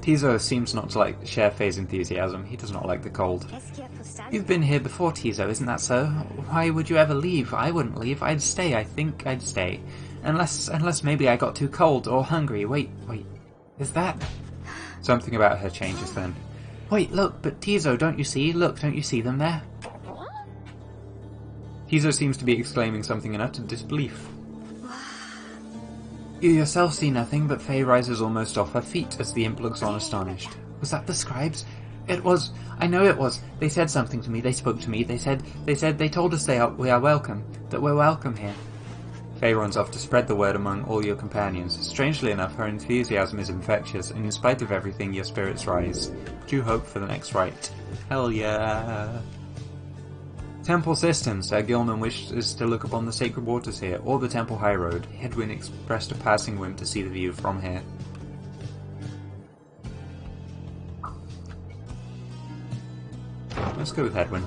Tizo seems not to share Faye's enthusiasm. He does not like the cold. You've been here before, Tizo, isn't that so? Why would you ever leave? I wouldn't leave. I'd stay. I think I'd stay. Unless maybe I got too cold or hungry. Wait. Is that... Something about her changes then. Wait, look, but Tizo, don't you see? Look, don't you see them there? Tizo seems to be exclaiming something in utter disbelief. You yourself see nothing, but Faye rises almost off her feet as the imp looks on astonished. Was that the scribes? It was. I know it was. They said something to me. They spoke to me. They told us we are welcome. That we're welcome here. Faye runs off to spread the word among all your companions. Strangely enough, her enthusiasm is infectious, and in spite of everything, your spirits rise. Do hope for the next rite. Hell yeah. Temple systems. Sir Gilman wishes to look upon the sacred waters here, or the Temple High Road. Hedwyn expressed a passing whim to see the view from here. Let's go with Hedwyn.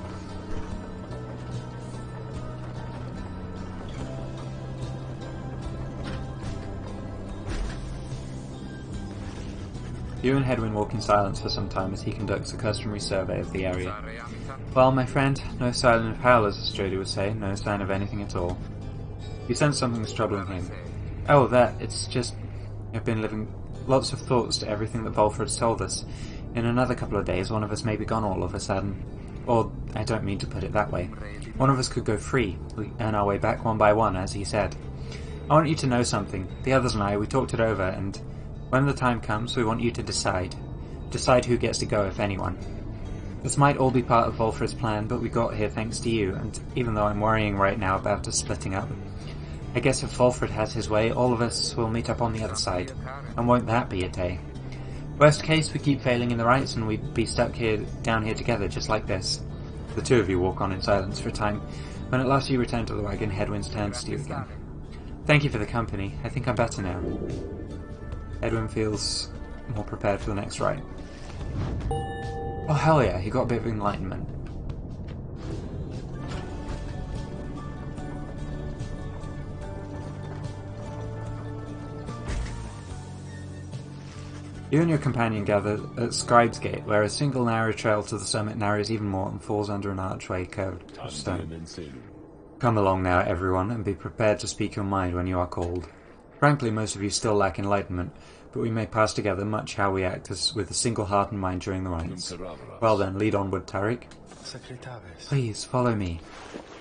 You and Hedwyn walk in silence for some time as he conducts a customary survey of the area. Well, my friend, no sign of howlers, as Jody would say, no sign of anything at all. You sense something's troubling him. Oh, that, it's just... I've been living lots of thoughts to everything that Volfred's told us. In another couple of days, one of us may be gone all of a sudden. Or, I don't mean to put it that way. One of us could go free. We earn our way back one by one, as he said. I want you to know something. The others and I, we talked it over, and... when the time comes, we want you to decide. Decide who gets to go, if anyone. This might all be part of Volfred's plan, but we got here thanks to you, and even though I'm worrying right now about us splitting up, I guess if Volfred has his way, all of us will meet up on the other side. And won't that be a day? Worst case, we keep failing in the rites and we'd be stuck down here together, just like this. The two of you walk on in silence for a time. When at last you return to the wagon, Hedwyn turns to you again. Thank you for the company. I think I'm better now. Edwin feels more prepared for the next rite. Oh hell yeah, he got a bit of enlightenment. You and your companion gather at Scribe's Gate, where a single narrow trail to the summit narrows even more and falls under an archway curved of stone. Come along now, everyone, and be prepared to speak your mind when you are called. Frankly, most of you still lack enlightenment, but we may pass together much how we act as with a single heart and mind during the rites. Well then, lead onward, Tariq. Please, follow me.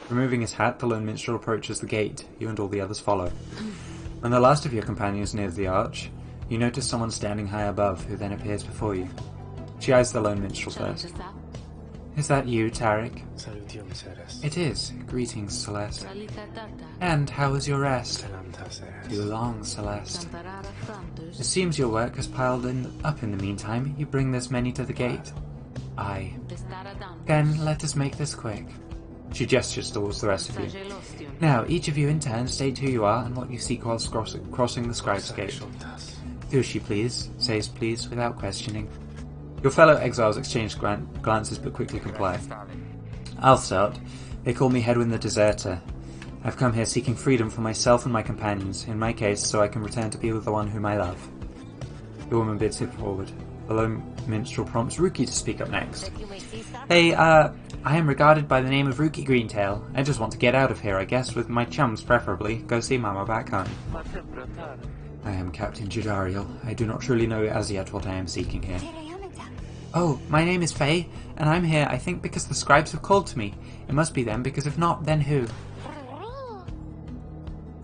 Removing his hat, the lone minstrel approaches the gate. You and all the others follow. When the last of your companions nears the arch, you notice someone standing high above, who then appears before you. She eyes the lone minstrel first. Is that you, Tariq? It is. Greetings, Celeste. And how was your rest? Too long, Celeste. It seems your work has piled up in the meantime. You bring this many to the gate. Aye. Then let us make this quick. She gestures towards the rest of you. Now, each of you in turn state who you are and what you seek whilst crossing the scribe's gate. Do she please? Says please without questioning. Your fellow exiles exchange glances but quickly comply. I'll start. They call me Hedwin the Deserter. I've come here seeking freedom for myself and my companions, in my case so I can return to be with the one whom I love. The woman bids him forward. The lone minstrel prompts Ruki to speak up next. Hey, I am regarded by the name of Ruki Greentail. I just want to get out of here, I guess, with my chums preferably. Go see Mama back home. I am Captain Jadariel. I do not truly know as yet what I am seeking here. Oh, my name is Faye, and I'm here, I think, because the scribes have called to me. It must be them, because if not, then who?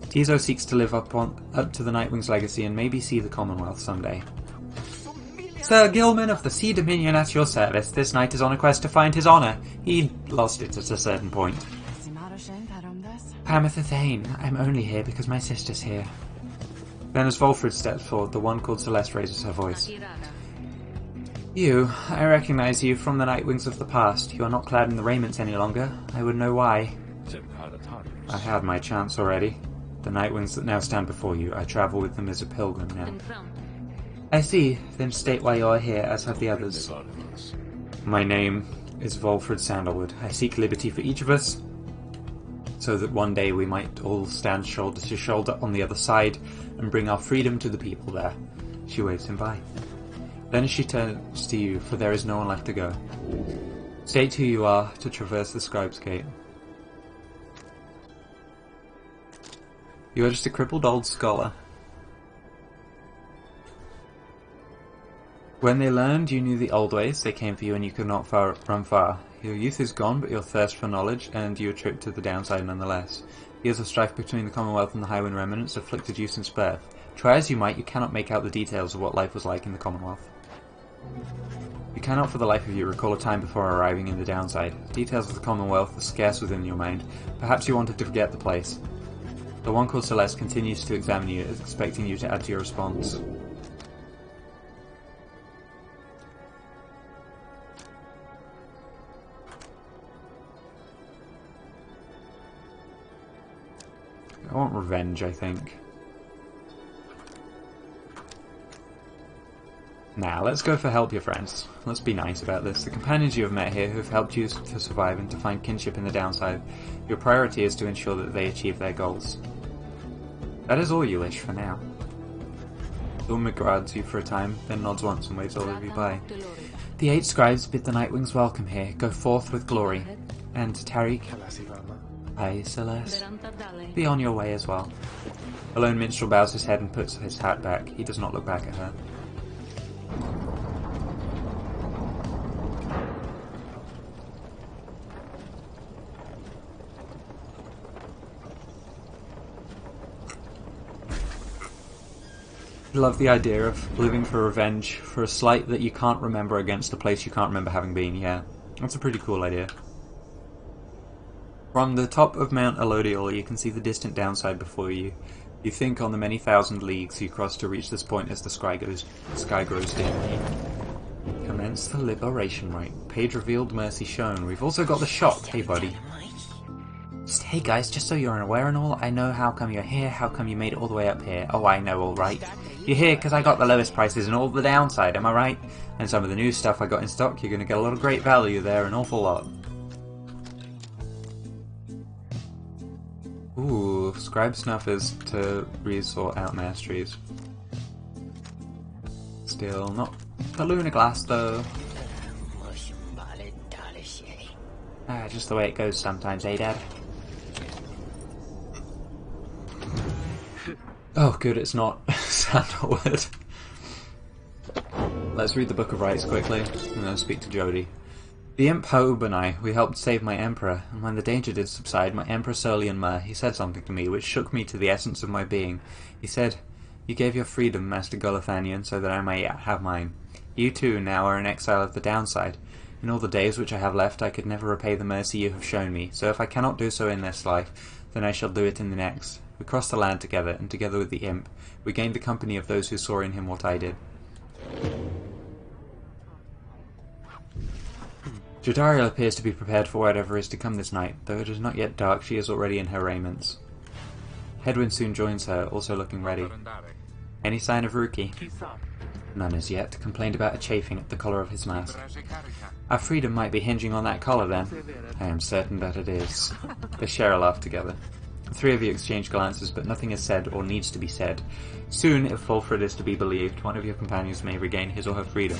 Tizo seeks to live up to the Nightwing's legacy and maybe see the Commonwealth someday. Sir Gilman of the Sea Dominion at your service. This knight is on a quest to find his honour. He lost it at a certain point. Pamitha Thane, I'm only here because my sister's here. Then as Volfred steps forward, the one called Celeste raises her voice. You, I recognize you from the Nightwings of the past. You are not clad in the raiments any longer. I would know why. I had my chance already. The Nightwings that now stand before you, I travel with them as a pilgrim now. I see. Then state why you are here, as have the others. My name is Volfred Sandalwood. I seek liberty for each of us, so that one day we might all stand shoulder to shoulder on the other side and bring our freedom to the people there. She waves him by. Then she turns to you, for there is no one left to go. State who you are to traverse the Scribe's Gate. You are just a crippled old scholar. When they learned you knew the old ways, they came for you and you could not run far. Your youth is gone, but your thirst for knowledge earned you a trip to the downside nonetheless. Years of strife between the Commonwealth and the Highwind remnants afflicted you since birth. Try as you might, you cannot make out the details of what life was like in the Commonwealth. You cannot for the life of you recall a time before arriving in the downside. Details of the Commonwealth are scarce within your mind. Perhaps you wanted to forget the place. The one called Celeste continues to examine you, expecting you to add to your response. I want revenge, I think. Now, let's go for help your friends. Let's be nice about this. The companions you have met here who have helped you to survive and to find kinship in the downside, your priority is to ensure that they achieve their goals. That is all you wish for now. Ulm regards you for a time, then nods once and waves all of you by. The 8 scribes bid the Nightwings welcome here. Go forth with glory. And Tariq, aye, Celeste, be on your way as well. The lone minstrel bows his head and puts his hat back. He does not look back at her. I love the idea of living for revenge for a slight that you can't remember against a place you can't remember having been. Yeah, that's a pretty cool idea. From the top of Mount Elodial, you can see the distant downside before you. You think on the many thousand leagues you cross to reach this point as the sky grows dim. Commence the liberation rite. Page revealed, mercy shown. We've also got the shop. Hey, buddy. Hey guys, just so you're aware and all, I know how come you're here, how come you made it all the way up here. Oh, I know, alright. You're here because I got the lowest prices and all the downside, am I right? And some of the new stuff I got in stock, you're going to get a lot of great value there, an awful lot. Ooh, scribe snuffers to resort out masteries. Still not the Lunar Glass though. Just the way it goes sometimes, eh, Dad? Oh, good, it's not sandalwood. let's read the Book of Rites quickly, and then speak to Jody. The imp Haub and I, we helped save my emperor, and when the danger did subside, my emperor Solian Mur, he said something to me which shook me to the essence of my being. He said, "You gave your freedom, Master Golothanian, so that I may have mine. You too now are an exile of the downside. In all the days which I have left, I could never repay the mercy you have shown me, so if I cannot do so in this life, then I shall do it in the next." We crossed the land together, and together with the imp, we gained the company of those who saw in him what I did. Jodariel appears to be prepared for whatever is to come this night. Though it is not yet dark, she is already in her raiments. Hedwyn soon joins her, also looking ready. Any sign of Ruki? None as yet. Complained about a chafing at the collar of his mask. Our freedom might be hinging on that collar then. I am certain that it is. They share a laugh together. The three of you exchange glances, but nothing is said or needs to be said. Soon, if Fulfred is to be believed, one of your companions may regain his or her freedom.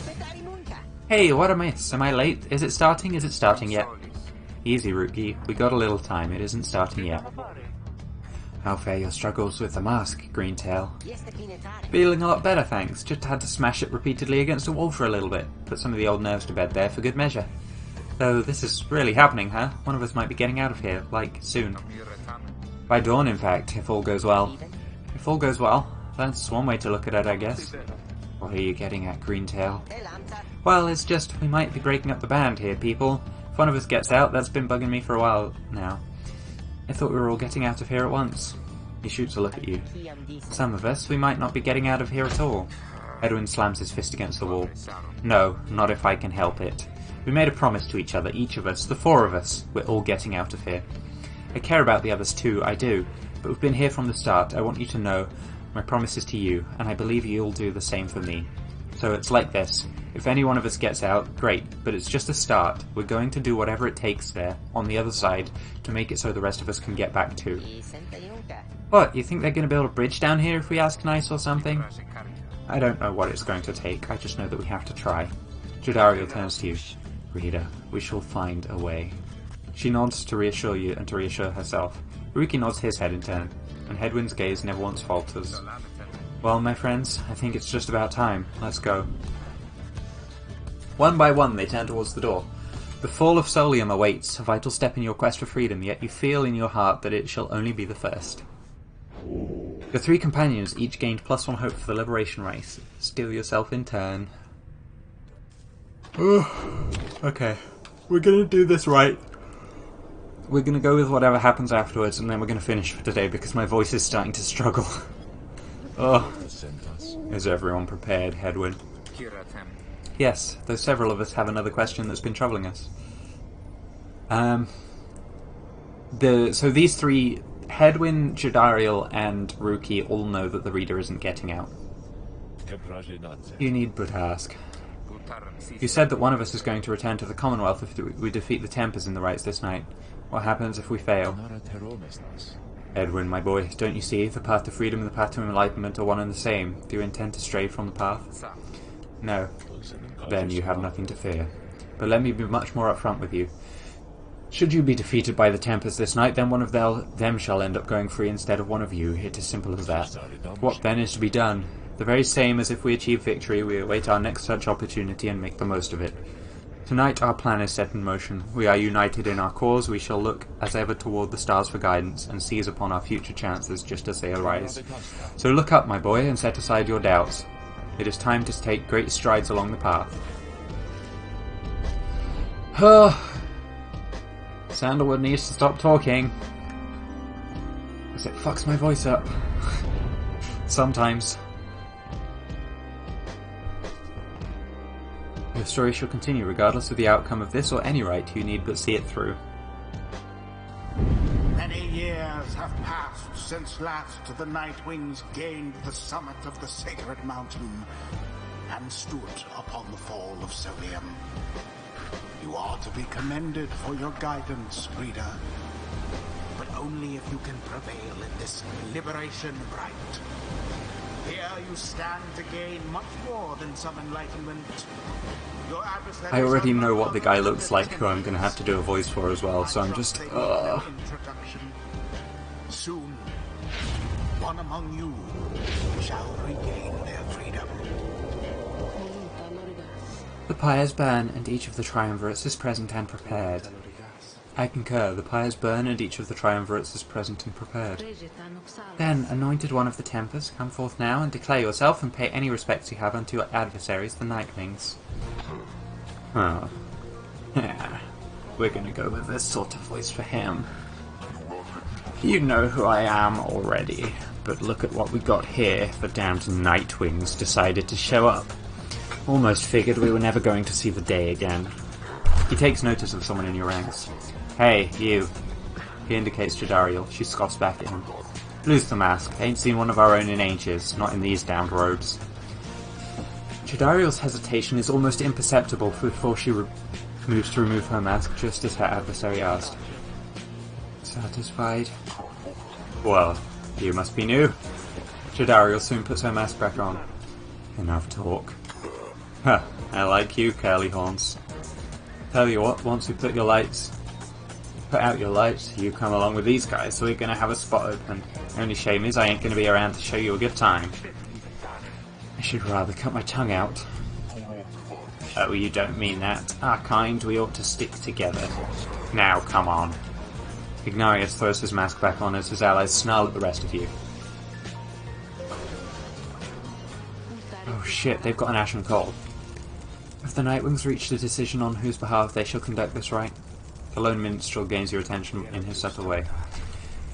Hey, what a miss! Am I late? Is it starting? Is it starting yet? Easy, Ruki. We got a little time. It isn't starting yet. How fare your struggles with the mask, Greentail? Feeling a lot better, thanks. Just had to smash it repeatedly against a wall for a little bit. Put some of the old nerves to bed there for good measure. Though this is really happening, huh? One of us might be getting out of here, like, soon. By dawn, in fact, if all goes well. If all goes well? That's one way to look at it, I guess. What are you getting at, Greentail? Well, it's just, we might be breaking up the band here, people. If one of us gets out, that's been bugging me for a while now. I thought we were all getting out of here at once. He shoots a look at you. Some of us, we might not be getting out of here at all. Edwin slams his fist against the wall. No, not if I can help it. We made a promise to each other, each of us, the four of us. We're all getting out of here. I care about the others too, I do. But we've been here from the start. I want you to know my promise is to you, and I believe you'll do the same for me. So it's like this. If any one of us gets out, great, but it's just a start. We're going to do whatever it takes there, on the other side, to make it so the rest of us can get back too. What, you think they're going to build a bridge down here if we ask nice or something? I don't know what it's going to take, I just know that we have to try. Jodariel turns to you. Rita, we shall find a way. She nods to reassure you and to reassure herself. Ruki nods his head in turn, and Hedwyn's gaze never once falters. Well, my friends, I think it's just about time. Let's go. One by one they turn towards the door. The fall of Solium awaits, a vital step in your quest for freedom, yet you feel in your heart that it shall only be the first. Your three companions each gained +1 hope for the liberation race. Steel yourself in turn. Okay, we're gonna do this right. We're gonna go with whatever happens afterwards, and then we're gonna finish for today because my voice is starting to struggle. Is everyone prepared, Hedwyn? Yes, though several of us have another question that's been troubling us. So these three, Hedwyn, Jodariel, and Ruki, all know that the reader isn't getting out. You need but ask. You said that one of us is going to return to the Commonwealth if we defeat the Tempers in the rites this night. What happens if we fail? Edwin, my boy, don't you see? The path to freedom and the path to enlightenment are one and the same. Do you intend to stray from the path? No. Then you have nothing to fear. But let me be much more upfront with you. Should you be defeated by the Tempers this night, then one of them shall end up going free instead of one of you. It's as simple as that. What then is to be done? The very same as if we achieve victory, we await our next such opportunity and make the most of it. Tonight our plan is set in motion. We are united in our cause. We shall look as ever toward the stars for guidance and seize upon our future chances just as they arise. So look up, my boy, and set aside your doubts. It is time to take great strides along the path. Sandalwood needs to stop talking, because it fucks my voice up. Sometimes. Your story shall continue regardless of the outcome of this or any rite. You need but see it through. Many years have passed since last the Nightwings gained the summit of the sacred mountain and stood upon the fall of Solium. You are to be commended for your guidance, reader, but only if you can prevail in this liberation rite. Here you stand to gain much more than some enlightenment. I already know what the guy looks like who I'm going to have to do a voice for as well, so I'm just... Soon, one among you shall regain their freedom. The pyres burn, and each of the triumvirates is present and prepared. I concur. The pyres burn, and each of the triumvirates is present and prepared. Then, anointed one of the Tempers, come forth now and declare yourself and pay any respects you have unto your adversaries, the Nightwings. Oh. Yeah. We're gonna go with this sort of voice for him. You know who I am already, but look at what we got here if the damned Nightwings decided to show up. Almost figured we were never going to see the day again. He takes notice of someone in your ranks. Hey, you. He indicates Jadariel. She scoffs back at him. Lose the mask. Ain't seen one of our own in ages, not in these damned robes. Jadariel's hesitation is almost imperceptible before she moves to remove her mask, just as her adversary asked. Satisfied? Well, you must be new. Jadariel soon puts her mask back on. Enough talk. Huh, I like you, curly horns. Tell you what, once we put out your lights, you come along with these guys, so we're gonna have a spot open. Only shame is I ain't gonna be around to show you a good time. I should rather cut my tongue out. Oh, you don't mean that. Our kind, we ought to stick together. Now, come on. Ignarius throws his mask back on as his allies snarl at the rest of you. Oh shit, they've got an ashen cold. Have the Nightwings reached a decision on whose behalf they shall conduct this rite? The lone minstrel gains your attention in his subtle way.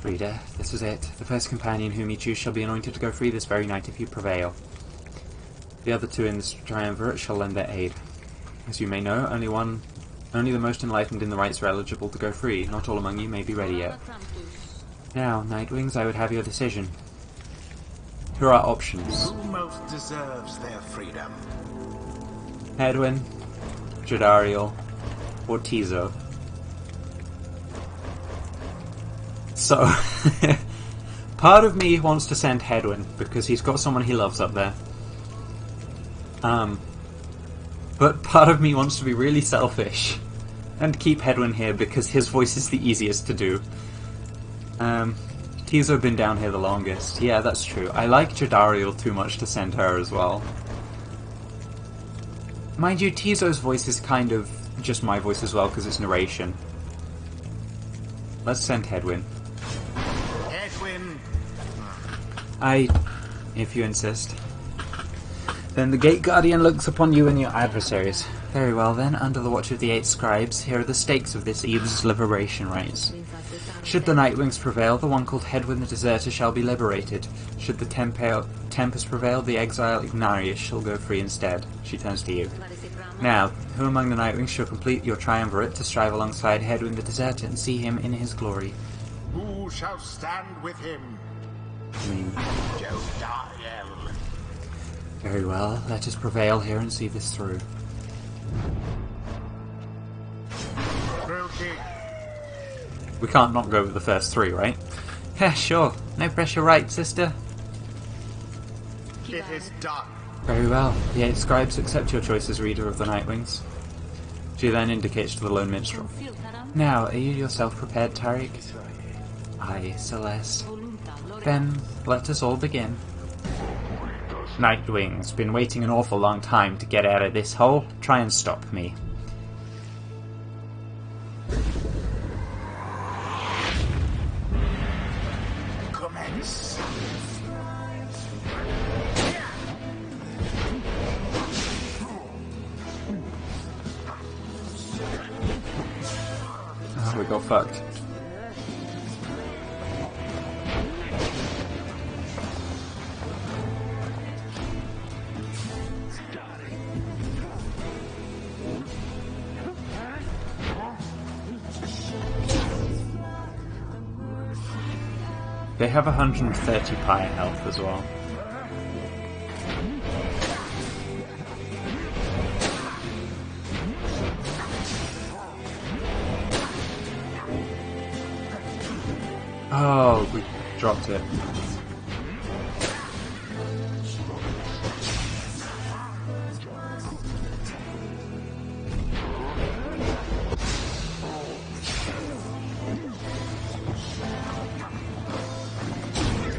Reader, this is it. The first companion whom you choose shall be anointed to go free this very night if you prevail. The other two in this triumvirate shall lend their aid. As you may know, only the most enlightened in the rites are eligible to go free. Not all among you may be ready yet. Now, Nightwings, I would have your decision. Here are options. Who most deserves their freedom? Hedwyn, Jadariel, or Tizo. So, part of me wants to send Hedwyn, because he's got someone he loves up there. But part of me wants to be really selfish and keep Hedwyn here because his voice is the easiest to do. Tizo been down here the longest. Yeah, that's true. I like Jadariel too much to send her as well. Mind you, Tizo's voice is kind of just my voice as well because it's narration. Let's send Hedwyn. Hedwyn! If you insist. Then the Gate Guardian looks upon you and your adversaries. Very well then, under the watch of the 8 scribes, here are the stakes of this eve's liberation rites. Should the Nightwings prevail, the one called Hedwyn the Deserter shall be liberated. Should the Tempest prevail, the exile Ignarius shall go free instead. She turns to you. Now, who among the Nightwings shall complete your triumvirate to strive alongside Hedwyn the Deserter and see him in his glory? Who shall stand with him? Jodariel. Very well, let us prevail here and see this through. We can't not go with the first 3, right? Yeah, sure. No pressure, right, sister? It is done. Very well. The 8 scribes accept your choice as reader of the Nightwings. She then indicates to the lone minstrel. Now, are you yourself prepared, Tariq? Aye, Celeste. Then, let us all begin. Nightwings, been waiting an awful long time to get out of this hole. Try and stop me. Commence. Oh, we got fucked. They have 130 Pyre health as well. Oh, we dropped it.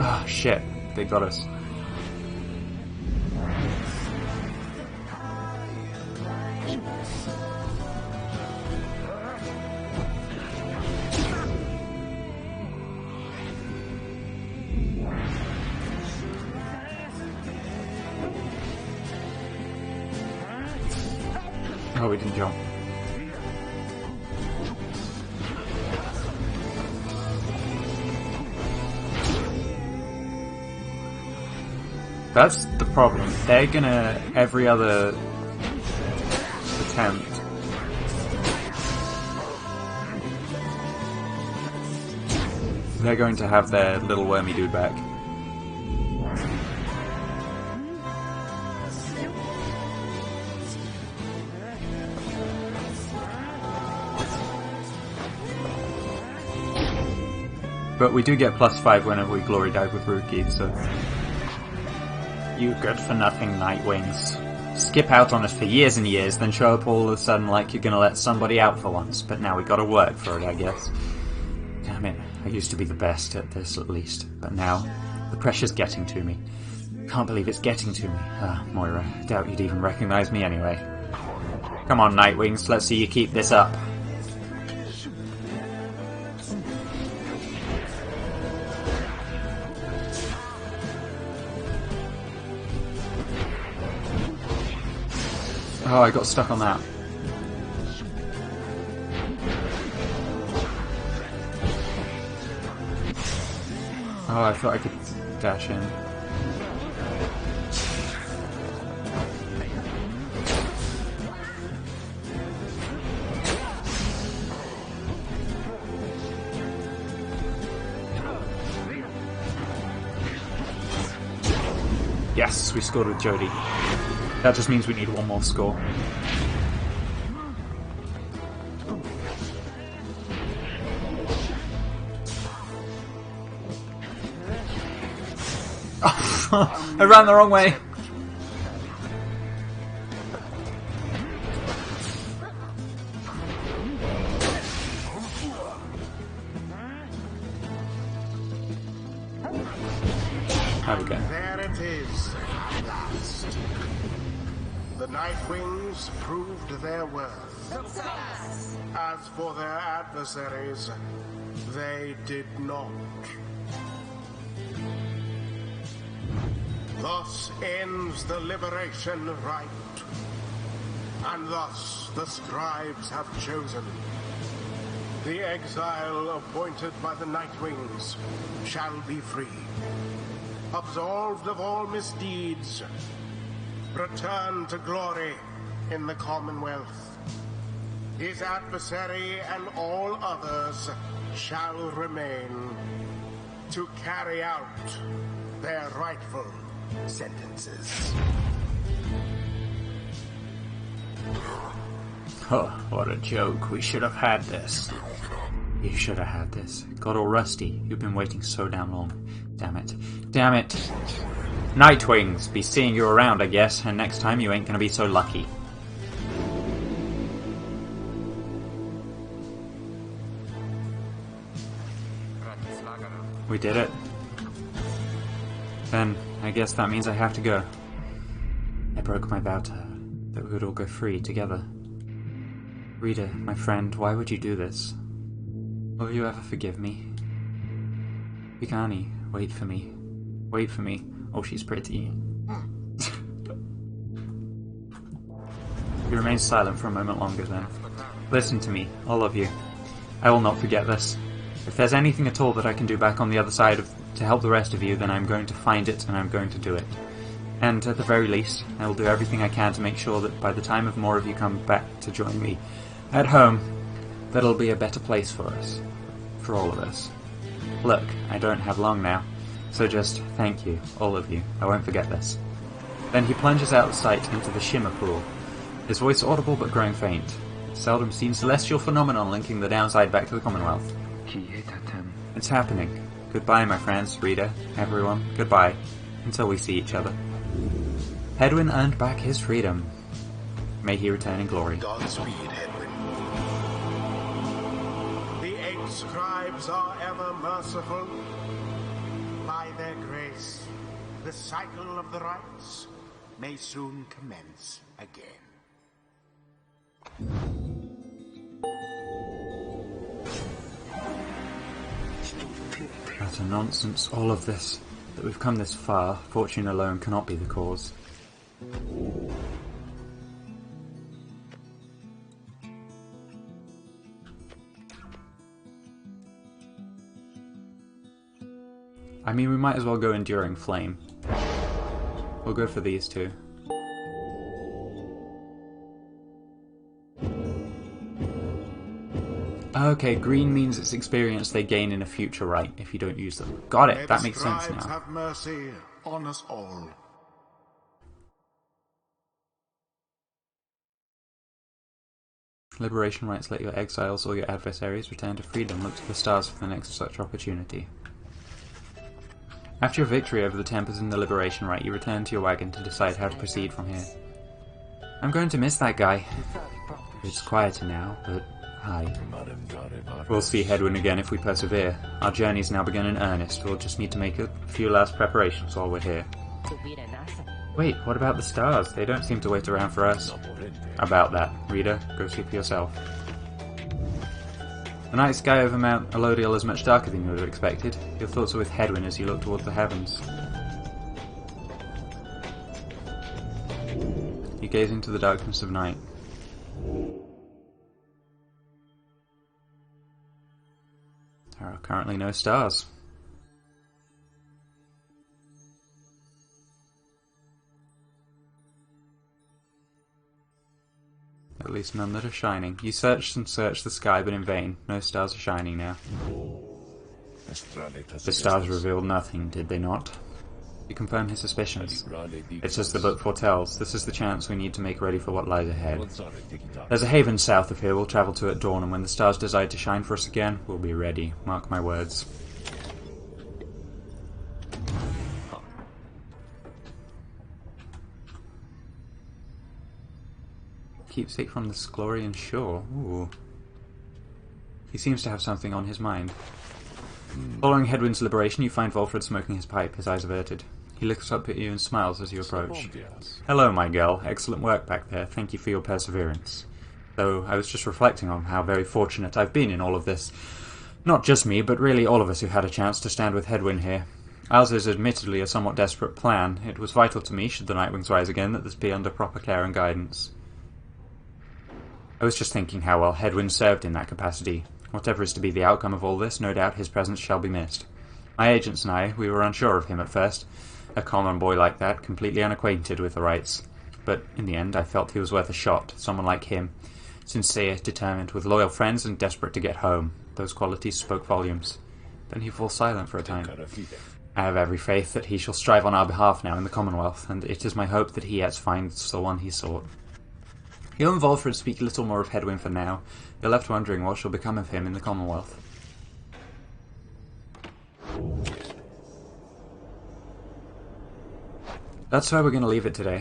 Ah, shit. They got us. Oh, we didn't jump. That's the problem. They're gonna, every other attempt, they're going to have their little wormy dude back. But we do get +5 whenever we glory dive with Rookie, so... You good-for-nothing Nightwings. Skip out on us for years and years, then show up all of a sudden like you're gonna let somebody out for once. But now we gotta work for it, I guess. Damn it, I used to be the best at this at least. But now, the pressure's getting to me. Can't believe it's getting to me. Ah, Moira, I doubt you'd even recognize me anyway. Come on, Nightwings, let's see you keep this up. Oh, I got stuck on that. Oh, I thought I could dash in. Yes, we scored with Jody. That just means we need one more score. Oh, I ran the wrong way. There we go. There it is, at last. The Nightwings proved their worth. As for their adversaries, they did not. Thus ends the liberation rite. And thus the scribes have chosen. The exile appointed by the Nightwings shall be free, absolved of all misdeeds, return to glory in the Commonwealth. His adversary and all others shall remain to carry out their rightful sentences. Oh, what a joke. We should have had this. You should have had this. Got all rusty. You've been waiting so damn long. Damn it. Damn it. Nightwings, be seeing you around, I guess, and next time you ain't gonna be so lucky. We did it. Then, I guess that means I have to go. I broke my vow to her, that we would all go free together. Rita, my friend, why would you do this? Will you ever forgive me? Picani, wait for me. Wait for me. Oh, she's pretty. He remains silent for a moment longer then. Listen to me, all of you. I will not forget this. If there's anything at all that I can do back on the other side to help the rest of you, then I'm going to find it and I'm going to do it. And at the very least, I will do everything I can to make sure that by the time more of you come back to join me at home, that'll be a better place for us. For all of us. Look, I don't have long now, so just thank you, all of you. I won't forget this. Then he plunges out of sight into the shimmer pool, his voice audible but growing faint. Seldom seen celestial phenomenon linking the downside back to the Commonwealth. It's happening. Goodbye, my friends, Rita, everyone, goodbye, until we see each other. Hedwyn earned back his freedom. May he return in glory. Godspeed, Hedwyn. The 8 scribes are ever merciful. By their grace, the cycle of the rites may soon commence again. Utter nonsense, all of this. That we've come this far, fortune alone cannot be the cause. I mean, we might as well go Enduring Flame. We'll go for these two. Okay, green means it's experience they gain in a future right if you don't use them. Got it, that makes sense now. Have mercy on us all. Liberation rights let your exiles or your adversaries return to freedom. Look to the stars for the next such opportunity. After your victory over the Tempers and the Liberation Rite, you return to your wagon to decide how to proceed from here. I'm going to miss that guy. It's quieter now, but hi. We'll see Hedwyn again if we persevere. Our journey's now begun in earnest. We'll just need to make a few last preparations while we're here. Wait, what about the stars? They don't seem to wait around for us. About that. Reader, go see for yourself. The night sky over Mount Elodiel is much darker than you would have expected. Your thoughts are with Hedwyn as you look towards the heavens. You gaze into the darkness of night. There are currently no stars. At least none that are shining. You searched and searched the sky, but in vain. No stars are shining now. The stars revealed nothing, did they not? You confirm his suspicions. It's as the book foretells. This is the chance we need to make ready for what lies ahead. There's a haven south of here we'll travel to at dawn, and when the stars decide to shine for us again, we'll be ready. Mark my words. Keepsake from the Sclorian shore. Ooh. He seems to have something on his mind. Following Hedwyn's liberation, you find Volfred smoking his pipe, his eyes averted. He looks up at you and smiles as you approach. Hello, my girl. Excellent work back there. Thank you for your perseverance. Though I was just reflecting on how very fortunate I've been in all of this. Not just me, but really all of us who had a chance to stand with Hedwyn here. Ours is admittedly a somewhat desperate plan. It was vital to me, should the Nightwings rise again, that this be under proper care and guidance. I was just thinking how well Hedwyn served in that capacity. Whatever is to be the outcome of all this, no doubt his presence shall be missed. My agents and I, we were unsure of him at first. A common boy like that, completely unacquainted with the rights. But in the end, I felt he was worth a shot, someone like him. Sincere, determined, with loyal friends and desperate to get home. Those qualities spoke volumes. Then he falls silent for a time. I have every faith that he shall strive on our behalf now in the Commonwealth, and it is my hope that he yet finds the one he sought. You and Volfred speak little more of Hedwyn for now. You're left wondering what shall become of him in the Commonwealth. That's where we're going to leave it today.